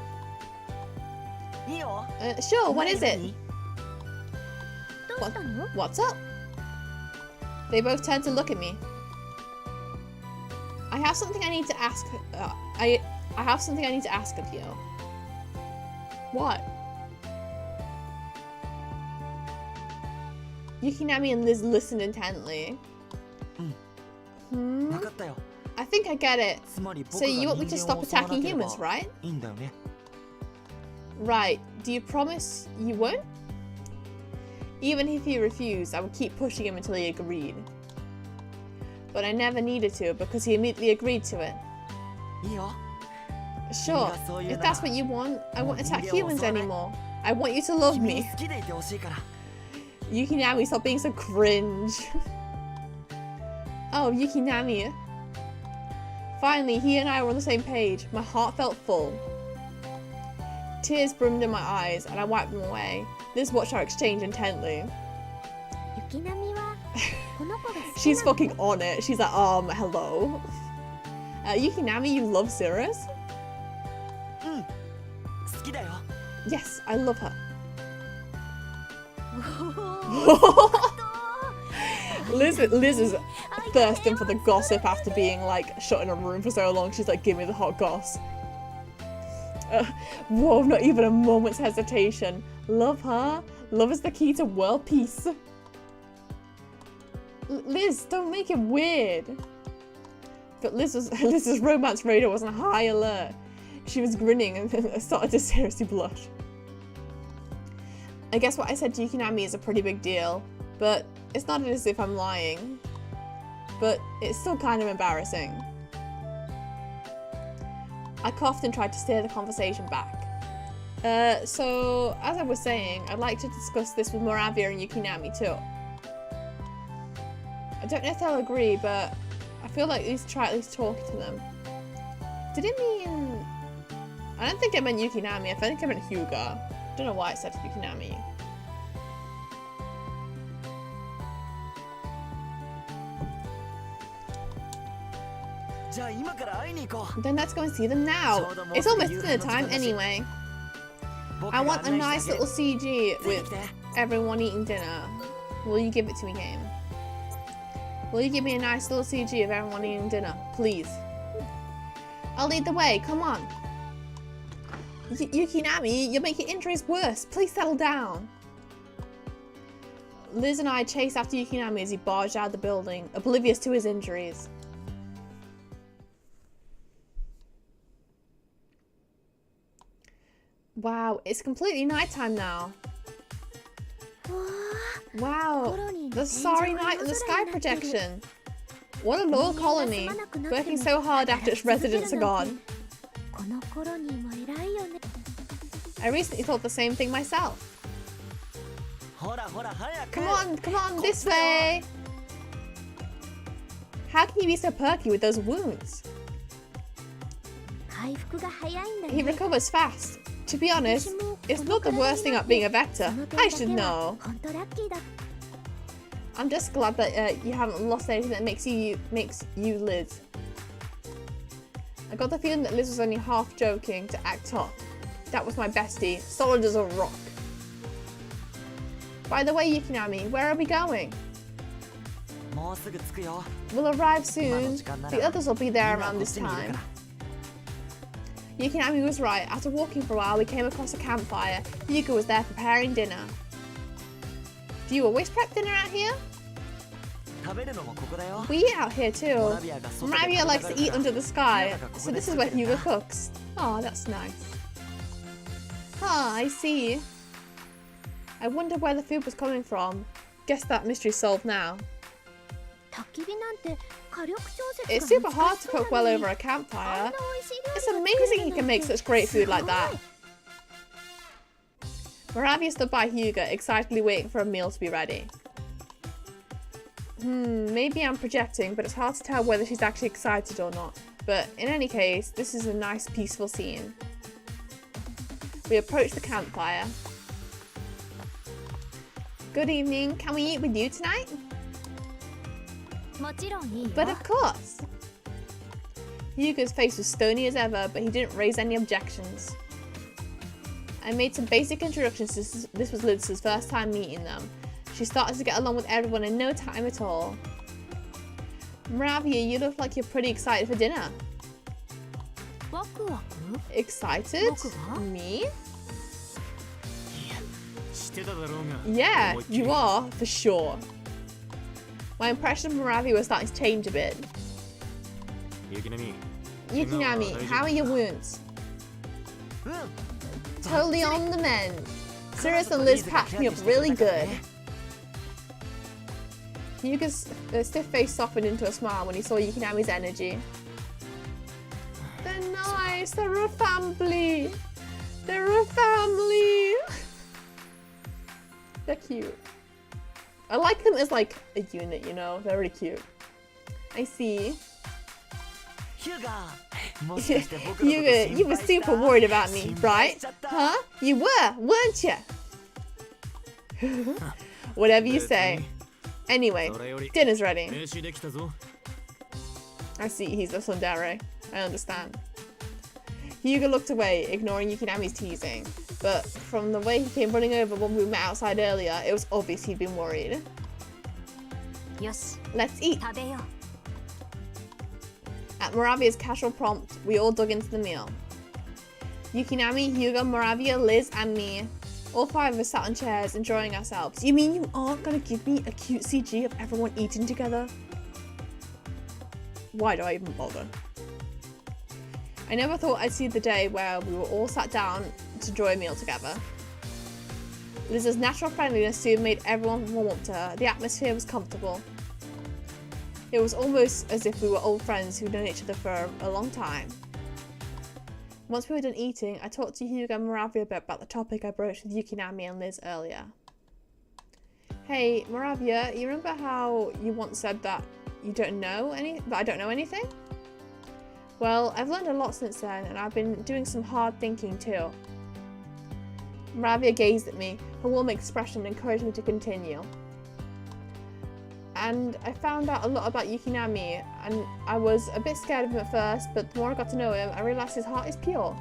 Sure, what is it? What's up? They both turned to look at me. I have something I need to ask. I have something I need to ask of you. What? Yukinami and Liz listened intently. I think I get it. So you want me to stop attacking humans, right? Right. Do you promise you won't? Even if he refused, I would keep pushing him until he agreed. But I never needed to because he immediately agreed to it. Sure, if that's what you want, I won't attack humans anymore. I want you to love me. Yukinami, stop being so cringe. Oh, Yukinami. Finally, he and I were on the same page. My heart felt full. Tears brimmed in my eyes, and I wiped them away. Liz watched our exchange intently. She's fucking on it. She's like, hello. Yukinami, you love Cirrus? Yes, I love her. Liz is thirsting for the gossip after being like shut in a room for so long. She's like, give me the hot goss. Whoa, not even a moment's hesitation. Love her. Love is the key to world peace. Liz, don't make it weird. But Liz's romance radar was on high alert. She was grinning and started to seriously blush. I guess what I said to Yukinami is a pretty big deal, but it's not as if I'm lying. But it's still kind of embarrassing. I coughed and tried to steer the conversation back. So, as I was saying, I'd like to discuss this with Moravia and Yukinami too. I don't know if they'll agree, but I feel like we should try at least talking to them. Did it mean... I don't think I meant Yukinami, I think I meant Hyuga. I don't know why I said Yukinami. Then let's go and see them now. It's almost dinner time anyway. I want a nice little CG with everyone eating dinner. Will you give it to me, game? Will you give me a nice little CG of everyone eating dinner, please? I'll lead the way, come on. Yukinami, you're making injuries worse. Please settle down. Liz and I chased after Yukinami as he barged out of the building, oblivious to his injuries. Wow, it's completely nighttime now. Wow, the starry night and the sky projection. What a loyal colony, working so hard after its residents are gone. I recently thought the same thing myself. Come on, this way! How can you be so perky with those wounds? He recovers fast. To be honest, it's not the worst thing about being a Vector. I should know. I'm just glad that you haven't lost anything that makes you Liz. I got the feeling that Liz was only half joking to act tough. That was my bestie, solid as a rock. By the way, Yukinami, where are we going? We'll arrive soon. The others will be there around this time. Yukinami was right. After walking for a while, we came across a campfire. Yuka was there preparing dinner. Do you always prep dinner out here? We eat out here too. Moravia likes to eat under the sky, so this is where Yuka cooks. Oh, that's nice. Ah, I see. I wonder where the food was coming from. Guess that mystery's solved now. It's super hard to cook well over a campfire. It's amazing he can make such great food like that. Moravia stood by Hyuga, excitedly waiting for a meal to be ready. Maybe I'm projecting, but it's hard to tell whether she's actually excited or not. But in any case, this is a nice, peaceful scene. We approach the campfire. Good evening, can we eat with you tonight? But of course! Hyuga's face was stony as ever, but he didn't raise any objections. I made some basic introductions. This was Liz's first time meeting them. She started to get along with everyone in no time at all. Moravia, you look like you're pretty excited for dinner. Excited? Me? Yeah, you are, for sure. My impression of Moravia was starting to change a bit. Yukinami, how are your wounds? Totally on the mend. Cirrus and Liz patched me up really good. Hyuga's stiff face softened into a smile when he saw Yukinami's energy. They're nice, they're a family. They're a family. They're cute. I like them as like a unit, you know? They're really cute. I see. Hyuga, you were super worried about me, right? Huh? You were, weren't you? Whatever you say. Anyway, dinner's ready. I see, he's a tsundere. I understand. Hyuga looked away, ignoring Yukinami's teasing. But from the way he came running over when we met outside earlier, it was obvious he'd been worried. Let's eat. At Moravia's casual prompt, we all dug into the meal. Yukinami, Hyuga, Moravia, Liz, and me. All five of us sat on chairs, enjoying ourselves. You mean you aren't going to give me a cute CG of everyone eating together? Why do I even bother? I never thought I'd see the day where we were all sat down to enjoy a meal together. Liz's natural friendliness soon made everyone warm up to her. The atmosphere was comfortable. It was almost as if we were old friends who'd known each other for a long time. Once we were done eating, I talked to Hyuga and Moravia a bit about the topic I broached with Yukinami and Liz earlier. Hey, Moravia, you remember how you once said that I don't know anything? Well, I've learned a lot since then, and I've been doing some hard thinking too. Moravia gazed at me, her warm expression encouraged me to continue. And I found out a lot about Yukinami, and I was a bit scared of him at first, but the more I got to know him, I realised his heart is pure.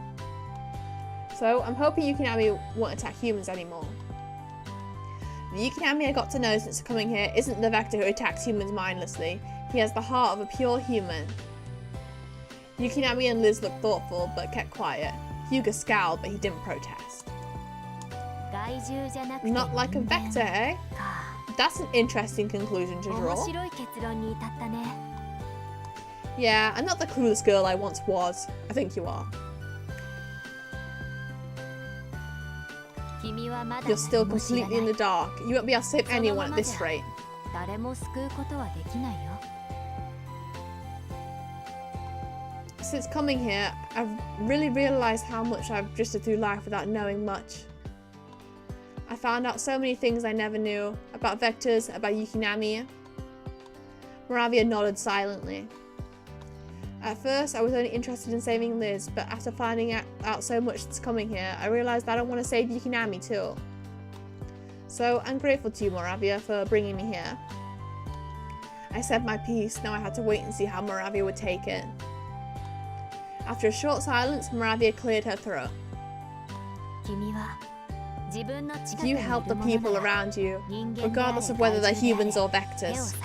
So I'm hoping Yukinami won't attack humans anymore. The Yukinami I got to know since coming here isn't the Vector who attacks humans mindlessly. He has the heart of a pure human. Yukinami and Liz looked thoughtful, but kept quiet. Hyuga scowled, but he didn't protest. Not like a Vector, eh? That's an interesting conclusion to draw. Yeah, I'm not the clueless girl I once was. I think you are. You're still completely in the dark. You won't be able to save anyone at this rate. Since coming here, I've really realised how much I've drifted through life without knowing much. I found out so many things I never knew about vectors, about Yukinami. Moravia nodded silently. At first, I was only interested in saving Liz, but after finding out so much that's coming here, I realised I don't want to save Yukinami too. So I'm grateful to you, Moravia, for bringing me here. I said my piece, now I had to wait and see how Moravia would take it. After a short silence, Moravia cleared her throat. You help the people around you, regardless of whether they're humans or vectors.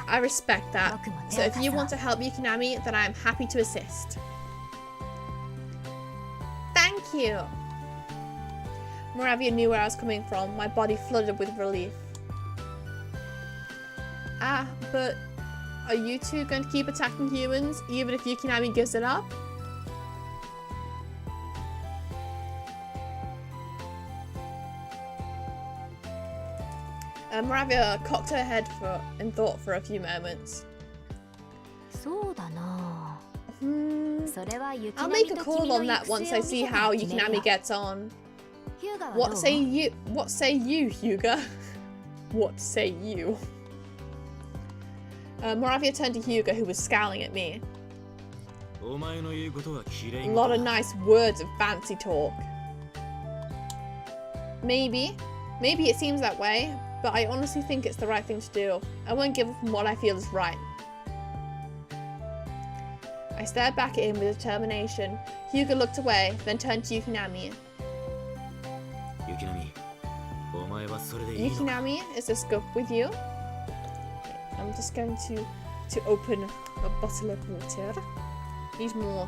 I respect that, so if you want to help Yukinami, then I am happy to assist. Thank you! Moravia knew where I was coming from, my body flooded with relief. Ah, but are you two going to keep attacking humans, even if Yukinami gives it up? Moravia cocked her head in thought for a few moments. I'll make a call on that once I see how Yukinami gets on. What say you, Hyuga? What say you? Moravia turned to Hyuga, who was scowling at me. A lot of nice words of fancy talk. Maybe it seems that way, but I honestly think it's the right thing to do. I won't give up on what I feel is right. I stared back at him with determination. Hyuga looked away, then turned to Yukinami. Yukinami, is this good with you? I'm just going to open a bottle of water. Need more.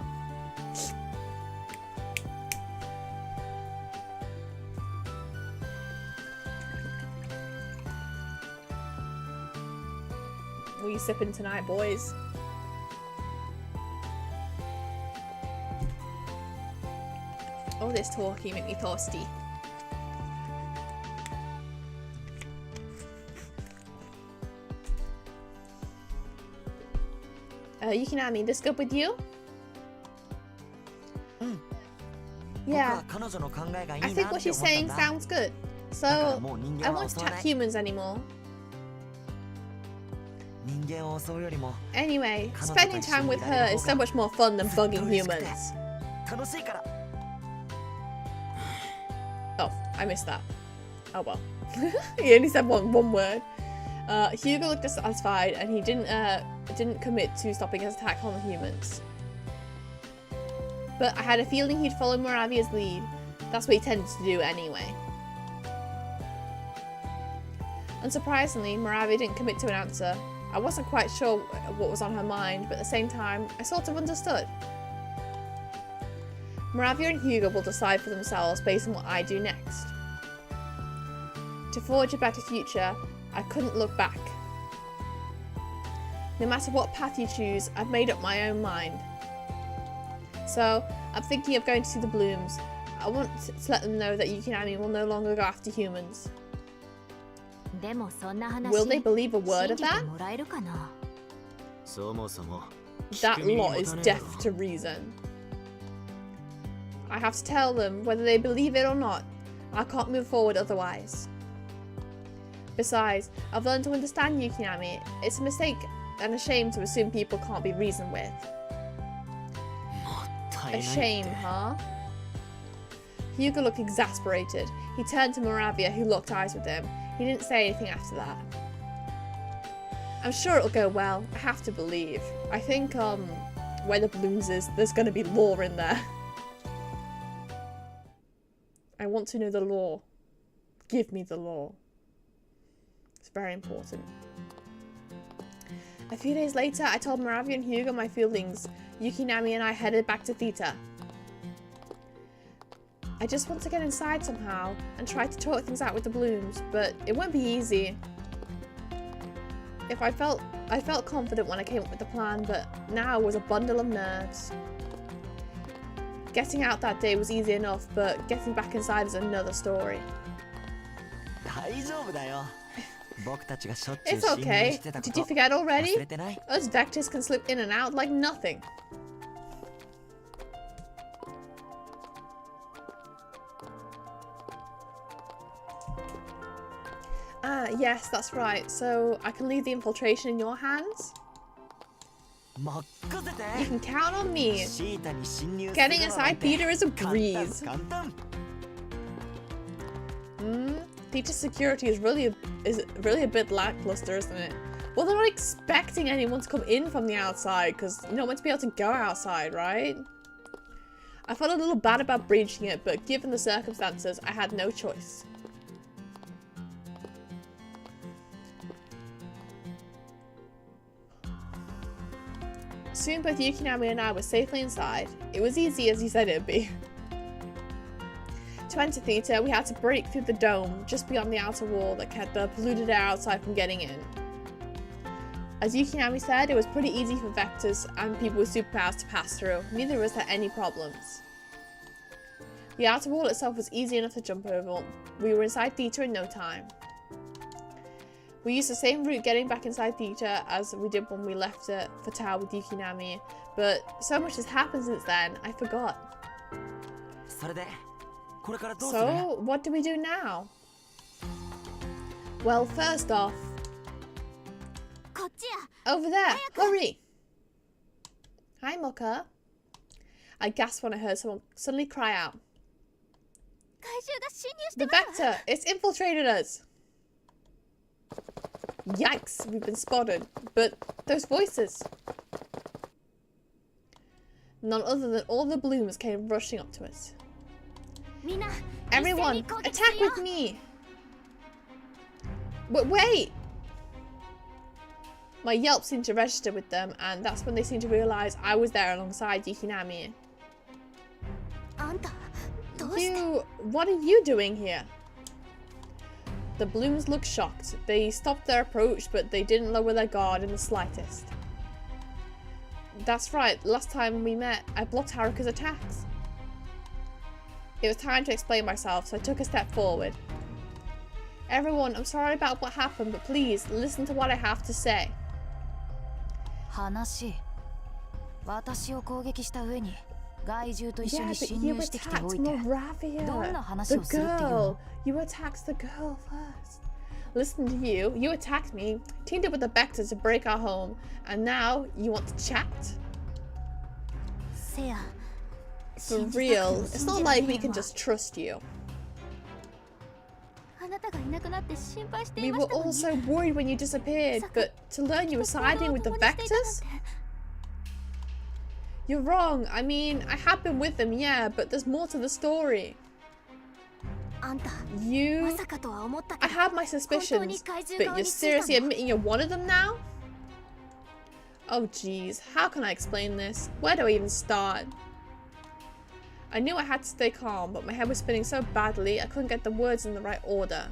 What are you sipping tonight, boys? Oh, this talkie make me thirsty. Yukinami, this good with you? Yeah, I think what she's saying sounds good. So, I won't attack humans anymore. Anyway, spending time with her is so much more fun than bugging humans. Oh, I missed that. Oh well. He only said one word. Hyuga looked dissatisfied and he didn't commit to stopping his attack on the humans. But I had a feeling he'd follow Moravia's lead. That's what he tended to do anyway. Unsurprisingly, Moravia didn't commit to an answer. I wasn't quite sure what was on her mind, but at the same time, I sort of understood. Moravia and Hyuga will decide for themselves based on what I do next. To forge a better future, I couldn't look back. No matter what path you choose, I've made up my own mind. So, I'm thinking of going to see the Blooms. I want to let them know that Yukinami will no longer go after humans. Will they believe a word of that? That lot is deaf to reason. I have to tell them whether they believe it or not. I can't move forward otherwise. Besides, I've learned to understand Yukinami. It's a mistake and a shame to assume people can't be reasoned with. A shame, huh? Hyuga looked exasperated. He turned to Moravia, who locked eyes with him. He didn't say anything after that. I'm sure it'll go well. I have to believe. I think, where the Blooms is, there's gonna be law in there. I want to know the law. Give me the law. It's very important. A few days later, I told Moravia and Hyuga my feelings. Yukinami and I headed back to Theta. I just want to get inside somehow and try to talk things out with the Blooms, but it won't be easy. I felt confident when I came up with the plan, but now I was a bundle of nerves. Getting out that day was easy enough, but getting back inside is another story. It's okay. Did you forget already? Us vectors can slip in and out like nothing. Ah, yes, that's right. So I can leave the infiltration in your hands? You can count on me. Getting inside theater is a breeze. Theater security is really a bit lackluster, isn't it? Well, they're not expecting anyone to come in from the outside because you're not meant to be able to go outside, right? I felt a little bad about breaching it, but given the circumstances, I had no choice. Soon both Yukinami and I were safely inside. It was easy as he said it would be. To enter theatre, we had to break through the dome just beyond the outer wall that kept the polluted air outside from getting in. As Yukinami said, it was pretty easy for vectors and people with superpowers to pass through. Neither of us had any problems. The outer wall itself was easy enough to jump over. We were inside theatre in no time. We used the same route getting back inside theatre as we did when we left it for Tao with Yukinami, but so much has happened since then, I forgot. So, what do we do now? Well, first off, over there, hurry! Hi, Mocha. I gasped when I heard someone suddenly cry out. The Vector! It's infiltrated us! Yikes, we've been spotted. But those voices. None other than all the blooms came rushing up to us. Everyone, attack with me! Wait! My yelp seemed to register with them, and that's when they seemed to realise I was there alongside Yukinami. What are you doing here? The blooms looked shocked. They stopped their approach, but they didn't lower their guard in the slightest. That's right, last time we met, I blocked Haruka's attacks. It was time to explain myself, so I took a step forward. Everyone, I'm sorry about what happened, but please, listen to what I have to say. Yeah, but you attacked Moravia. The girl. You attacked the girl first. Listen to you. You attacked me, teamed up with the Vector to break our home, and now you want to chat? For real, it's not like we can just trust you. We were all so worried when you disappeared, but to learn you were siding with the Vectors? You're wrong. I mean, I have been with them, yeah, but there's more to the story. I have my suspicions, but you're seriously admitting you're one of them now? Oh jeez, how can I explain this? Where do I even start? I knew I had to stay calm, but my head was spinning so badly I couldn't get the words in the right order.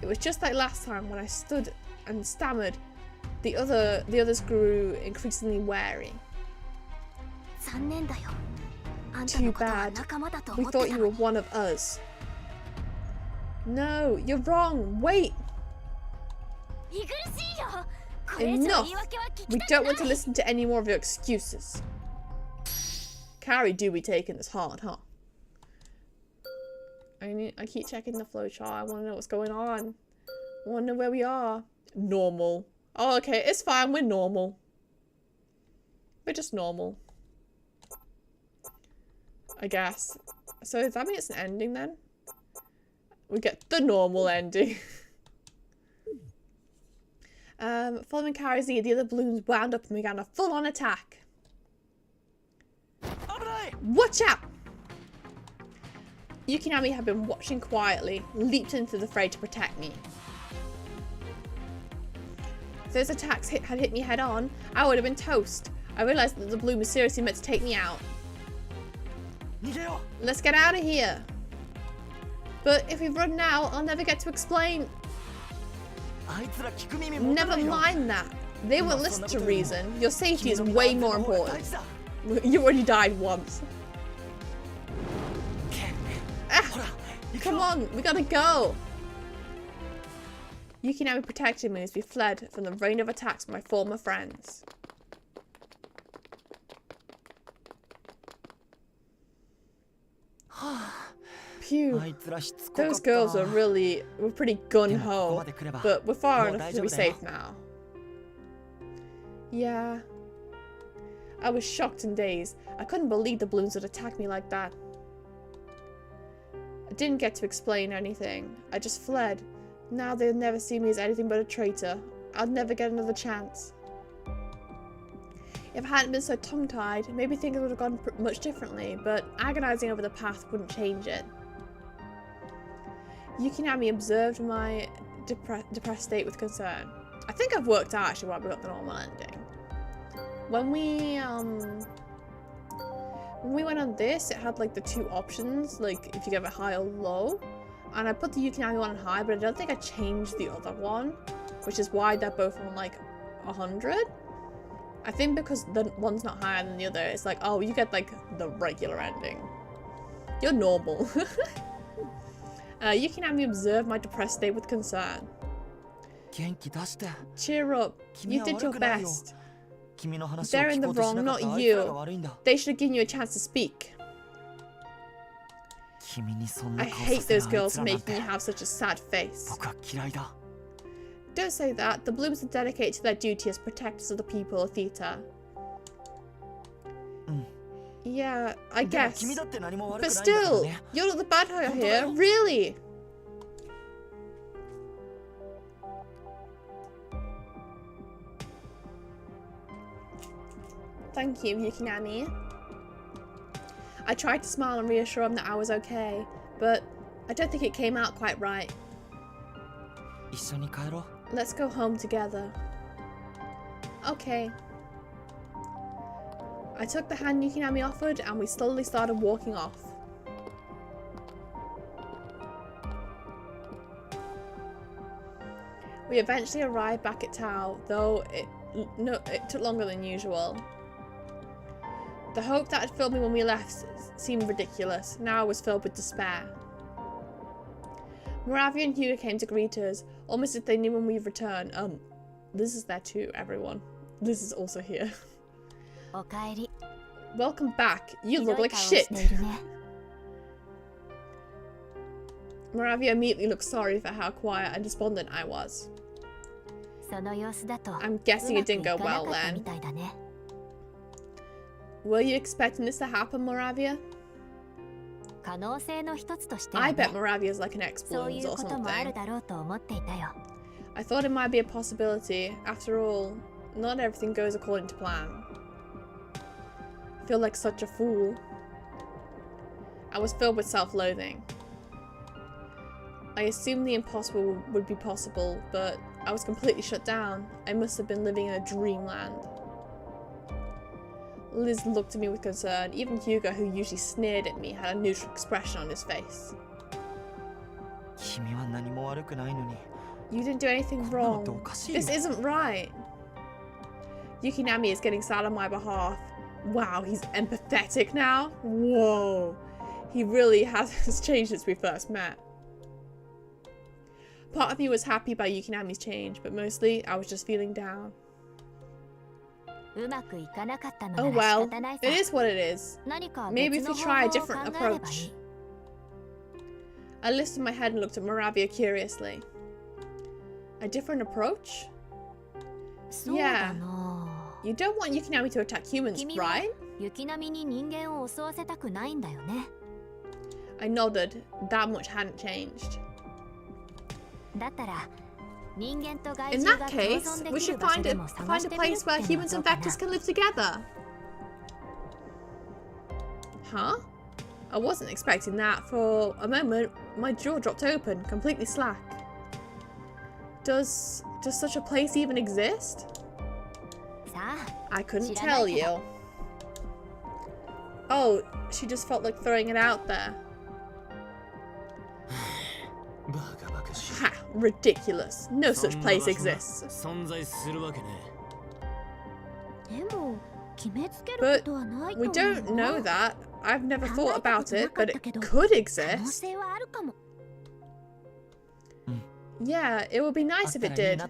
It was just like last time when I stood and stammered. The others grew increasingly wary. Too bad. We thought you were one of us. No, you're wrong. Wait. Enough. We don't want to listen to any more of your excuses. Carrie do be taking this hard, huh? I keep checking the flowchart. I want to know what's going on. I want to know where we are. Normal. Oh, okay. It's fine. We're normal. We're just normal. I guess. So does that mean it's an ending then? We get the normal ending. Following Carrie's lead, the other balloons wound up and began a full-on attack. Watch out! Yukinami had been watching quietly, leaped into the fray to protect me. If those attacks had hit me head on, I would have been toast. I realised that the balloon was seriously meant to take me out. Let's get out of here. But if we run now, I'll never get to explain. Never mind that. They won't listen to reason. Your safety is way more important. You already died once. Ah, come on, we gotta go. Yukinami protected me as we fled from the rain of attacks from my former friends. Phew. Those girls were pretty gun-ho, but we're far enough to be safe now. Yeah. I was shocked and dazed. I couldn't believe the balloons would attack me like that. I didn't get to explain anything. I just fled. Now they'll never see me as anything but a traitor. I'll never get another chance. If I hadn't been so tongue-tied, maybe things would have gone much differently, but agonizing over the past wouldn't change it. Yukinami observed my depressed state with concern. I think I've worked out actually why we got the normal ending. When we went on this, it had like the two options, like if you give it high or low. And I put the Yukinami one on high, but I don't think I changed the other one, which is why they're both on like 100. I think because the one's not higher than the other, it's like, oh, you get like the regular ending. You're normal. Yukinami observed my depressed state with concern. Cheer up. You did your best. They're in the wrong, not you. They should have given you a chance to speak. I hate those girls for making you have such a sad face. Don't say that. The Blooms are dedicated to their duty as protectors of the people of Theta. Yeah, I guess. But still, you're not the bad guy here, really? Thank you, Yukinami. I tried to smile and reassure him that I was okay, but I don't think it came out quite right. Let's go home together. Okay. I took the hand Yukinami offered and we slowly started walking off. We eventually arrived back at Tao, though it took longer than usual. The hope that had filled me when we left seemed ridiculous. Now I was filled with despair. Moravia and Hugo came to greet us, almost as if they knew when we'd return. This is there too, everyone. This is also here. Welcome back. You look like shit. Moravia immediately looked sorry for how quiet and despondent I was. I'm guessing it didn't go well then. Were you expecting this to happen, Moravia? I bet Moravia's like an ex-Blooms or something. I thought it might be a possibility. After all, not everything goes according to plan. I feel like such a fool. I was filled with self-loathing. I assumed the impossible would be possible, but I was completely shut down. I must have been living in a dreamland. Liz looked at me with concern. Even Hugo, who usually sneered at me, had a neutral expression on his face. You didn't do anything wrong. This isn't right. Yukinami is getting sad on my behalf. Wow, he's empathetic now? Whoa. He really has changed since we first met. Part of me was happy by Yukinami's change, but mostly I was just feeling down. Oh well, it is what it is. Maybe if we try a different approach. I lifted my head and looked at Moravia curiously. A different approach? Yeah. You don't want Yukinami to attack humans, right? I nodded. That much hadn't changed. In that case, we should find a place where humans and vectors can live together. Huh? I wasn't expecting that. For a moment, my jaw dropped open, completely slack. Does such a place even exist? I couldn't tell you. Oh, she just felt like throwing it out there. Ha! Ridiculous. No such place exists. But we don't know that. I've never thought about it, but it could exist. Yeah, it would be nice if it did.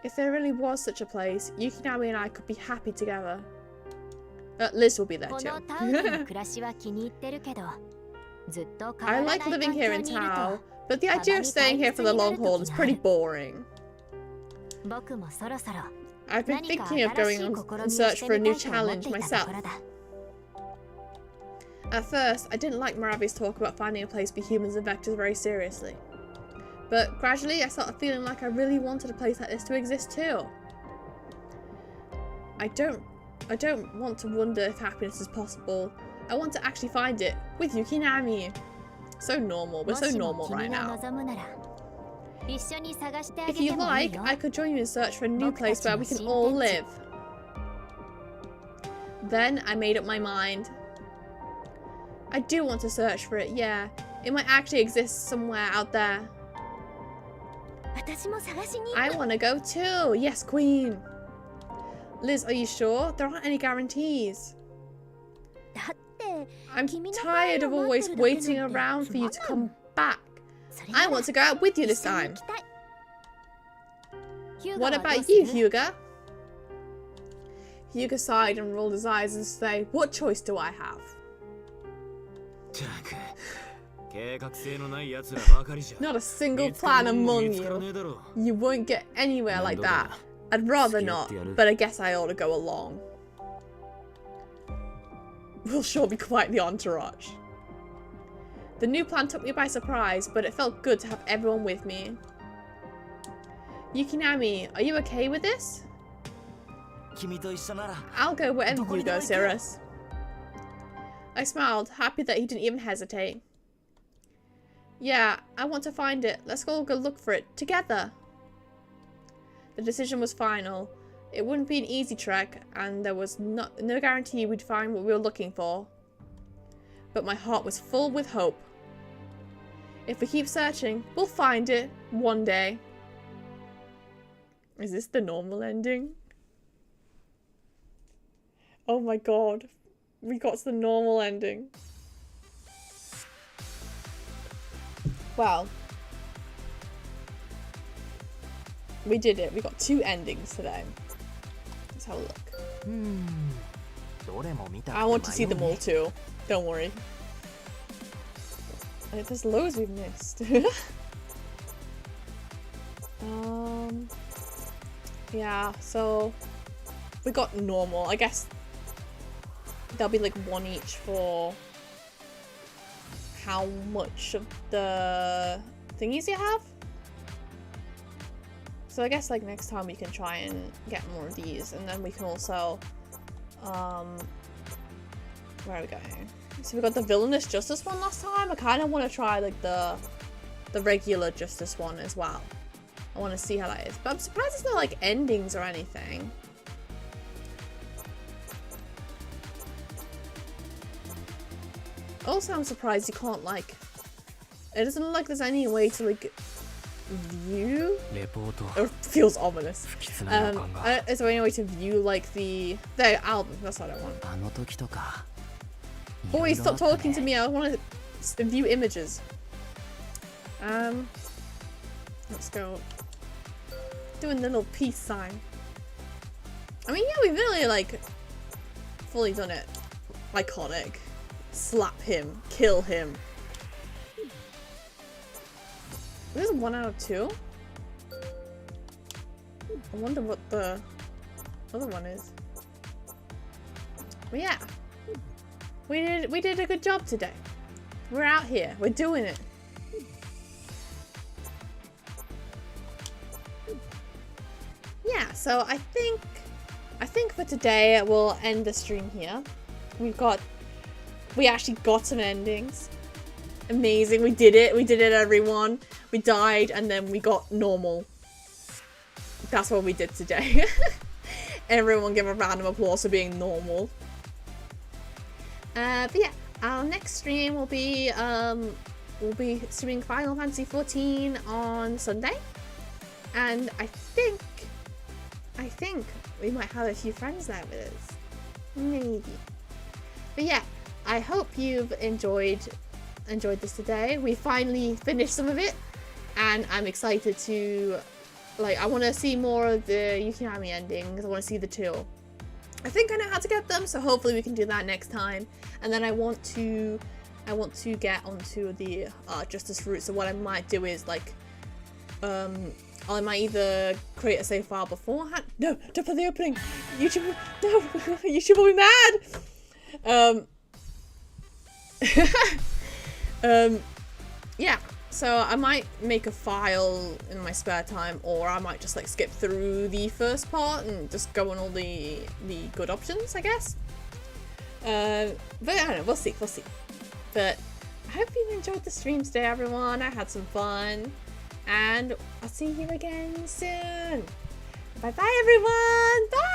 If there really was such a place, Yukinami and I could be happy together. Liz will be there こ too. のタウンでの暮らしは気に入ってるけど、ずっと変わ I らない like 環境 living に here い in る town, と、 but the idea of staying here for the long haul is pretty boring. 僕もそろそろ I've been 何か thinking of 新し going い on 試 in みを search して for a み new たいと思っ challenge ていたと myself. ころだ。 At first, I didn't like Maravi's talk about finding a place for humans and vectors very seriously. But gradually, I started feeling like I really wanted a place like this to exist too. I don't want to wonder if happiness is possible. I want to actually find it with Yukinami. So normal. We're so normal right now. If you like, I could join you in search for a new place where we can all live. Then I made up my mind. I do want to search for it, yeah. It might actually exist somewhere out there. I want to go too. Yes, Queen. Liz, are you sure? There aren't any guarantees. I'm tired of always waiting around for you to come back. I want to go out with you this time. What about you, Hyuga? Hyuga sighed and rolled his eyes and said, what choice do I have? Not a single plan among you. You won't get anywhere like that. I'd rather not, but I guess I ought to go along. We'll sure be quite the entourage. The new plan took me by surprise, but it felt good to have everyone with me. Yukinami, are you okay with this? I'll go wherever you go, Cirrus. I smiled, happy that he didn't even hesitate. Yeah, I want to find it. Let's all go look for it together. The decision was final. It wouldn't be an easy trek, and there was no guarantee we'd find what we were looking for. But my heart was full with hope. If we keep searching, we'll find it one day. Is this the normal ending? Oh my god. We got to the normal ending. Well. We did it. We got 2 endings today. Let's have a look. I want to see them all too. Don't worry. There's loads we've missed. Yeah, so we got normal. I guess there'll be like 1 each for how much of the thingies you have. So I guess like next time we can try and get more of these, and then we can also where are we going? So we got the villainous justice one last time. I kind of want to try like the regular justice one as well. I want to see how that is, but I'm surprised it's not like endings or anything. Also, I'm surprised you can't like. It doesn't look like there's any way to like view. It feels ominous. Is there any way to view like the album? That's what I want. Boy, stop talking to me. I want to view images. Let's go. Doing the little peace sign. I mean, yeah, we've really like fully done it. Iconic. Slap him. Kill him. This is 1 out of 2. I wonder what the other one is. But yeah. We did a good job today. We're out here. We're doing it. Yeah, so I think for today we'll end the stream here. We actually got some endings. Amazing. We did it. We did it, everyone. We died and then we got normal. That's what we did today. Everyone give a round of applause for being normal. But yeah, our next stream will be streaming Final Fantasy XIV on Sunday. And I think we might have a few friends there with us. Maybe. But yeah, I hope you've enjoyed this today. We finally finished some of it, and I'm excited to, like, I want to see more of the Yukinami endings. I want to see the 2. I think I know how to get them, so hopefully we can do that next time. And then I want to get onto the justice route. So what I might do is like, I might either create a save file beforehand. No, don't put the opening. YouTube, no, YouTube will be mad. Yeah. So I might make a file in my spare time, or I might just like skip through the first part and just go on all the good options, I guess. But I don't know, we'll see. But I hope you enjoyed the stream today, everyone. I had some fun, and I'll see you again soon. Bye bye, everyone. Bye.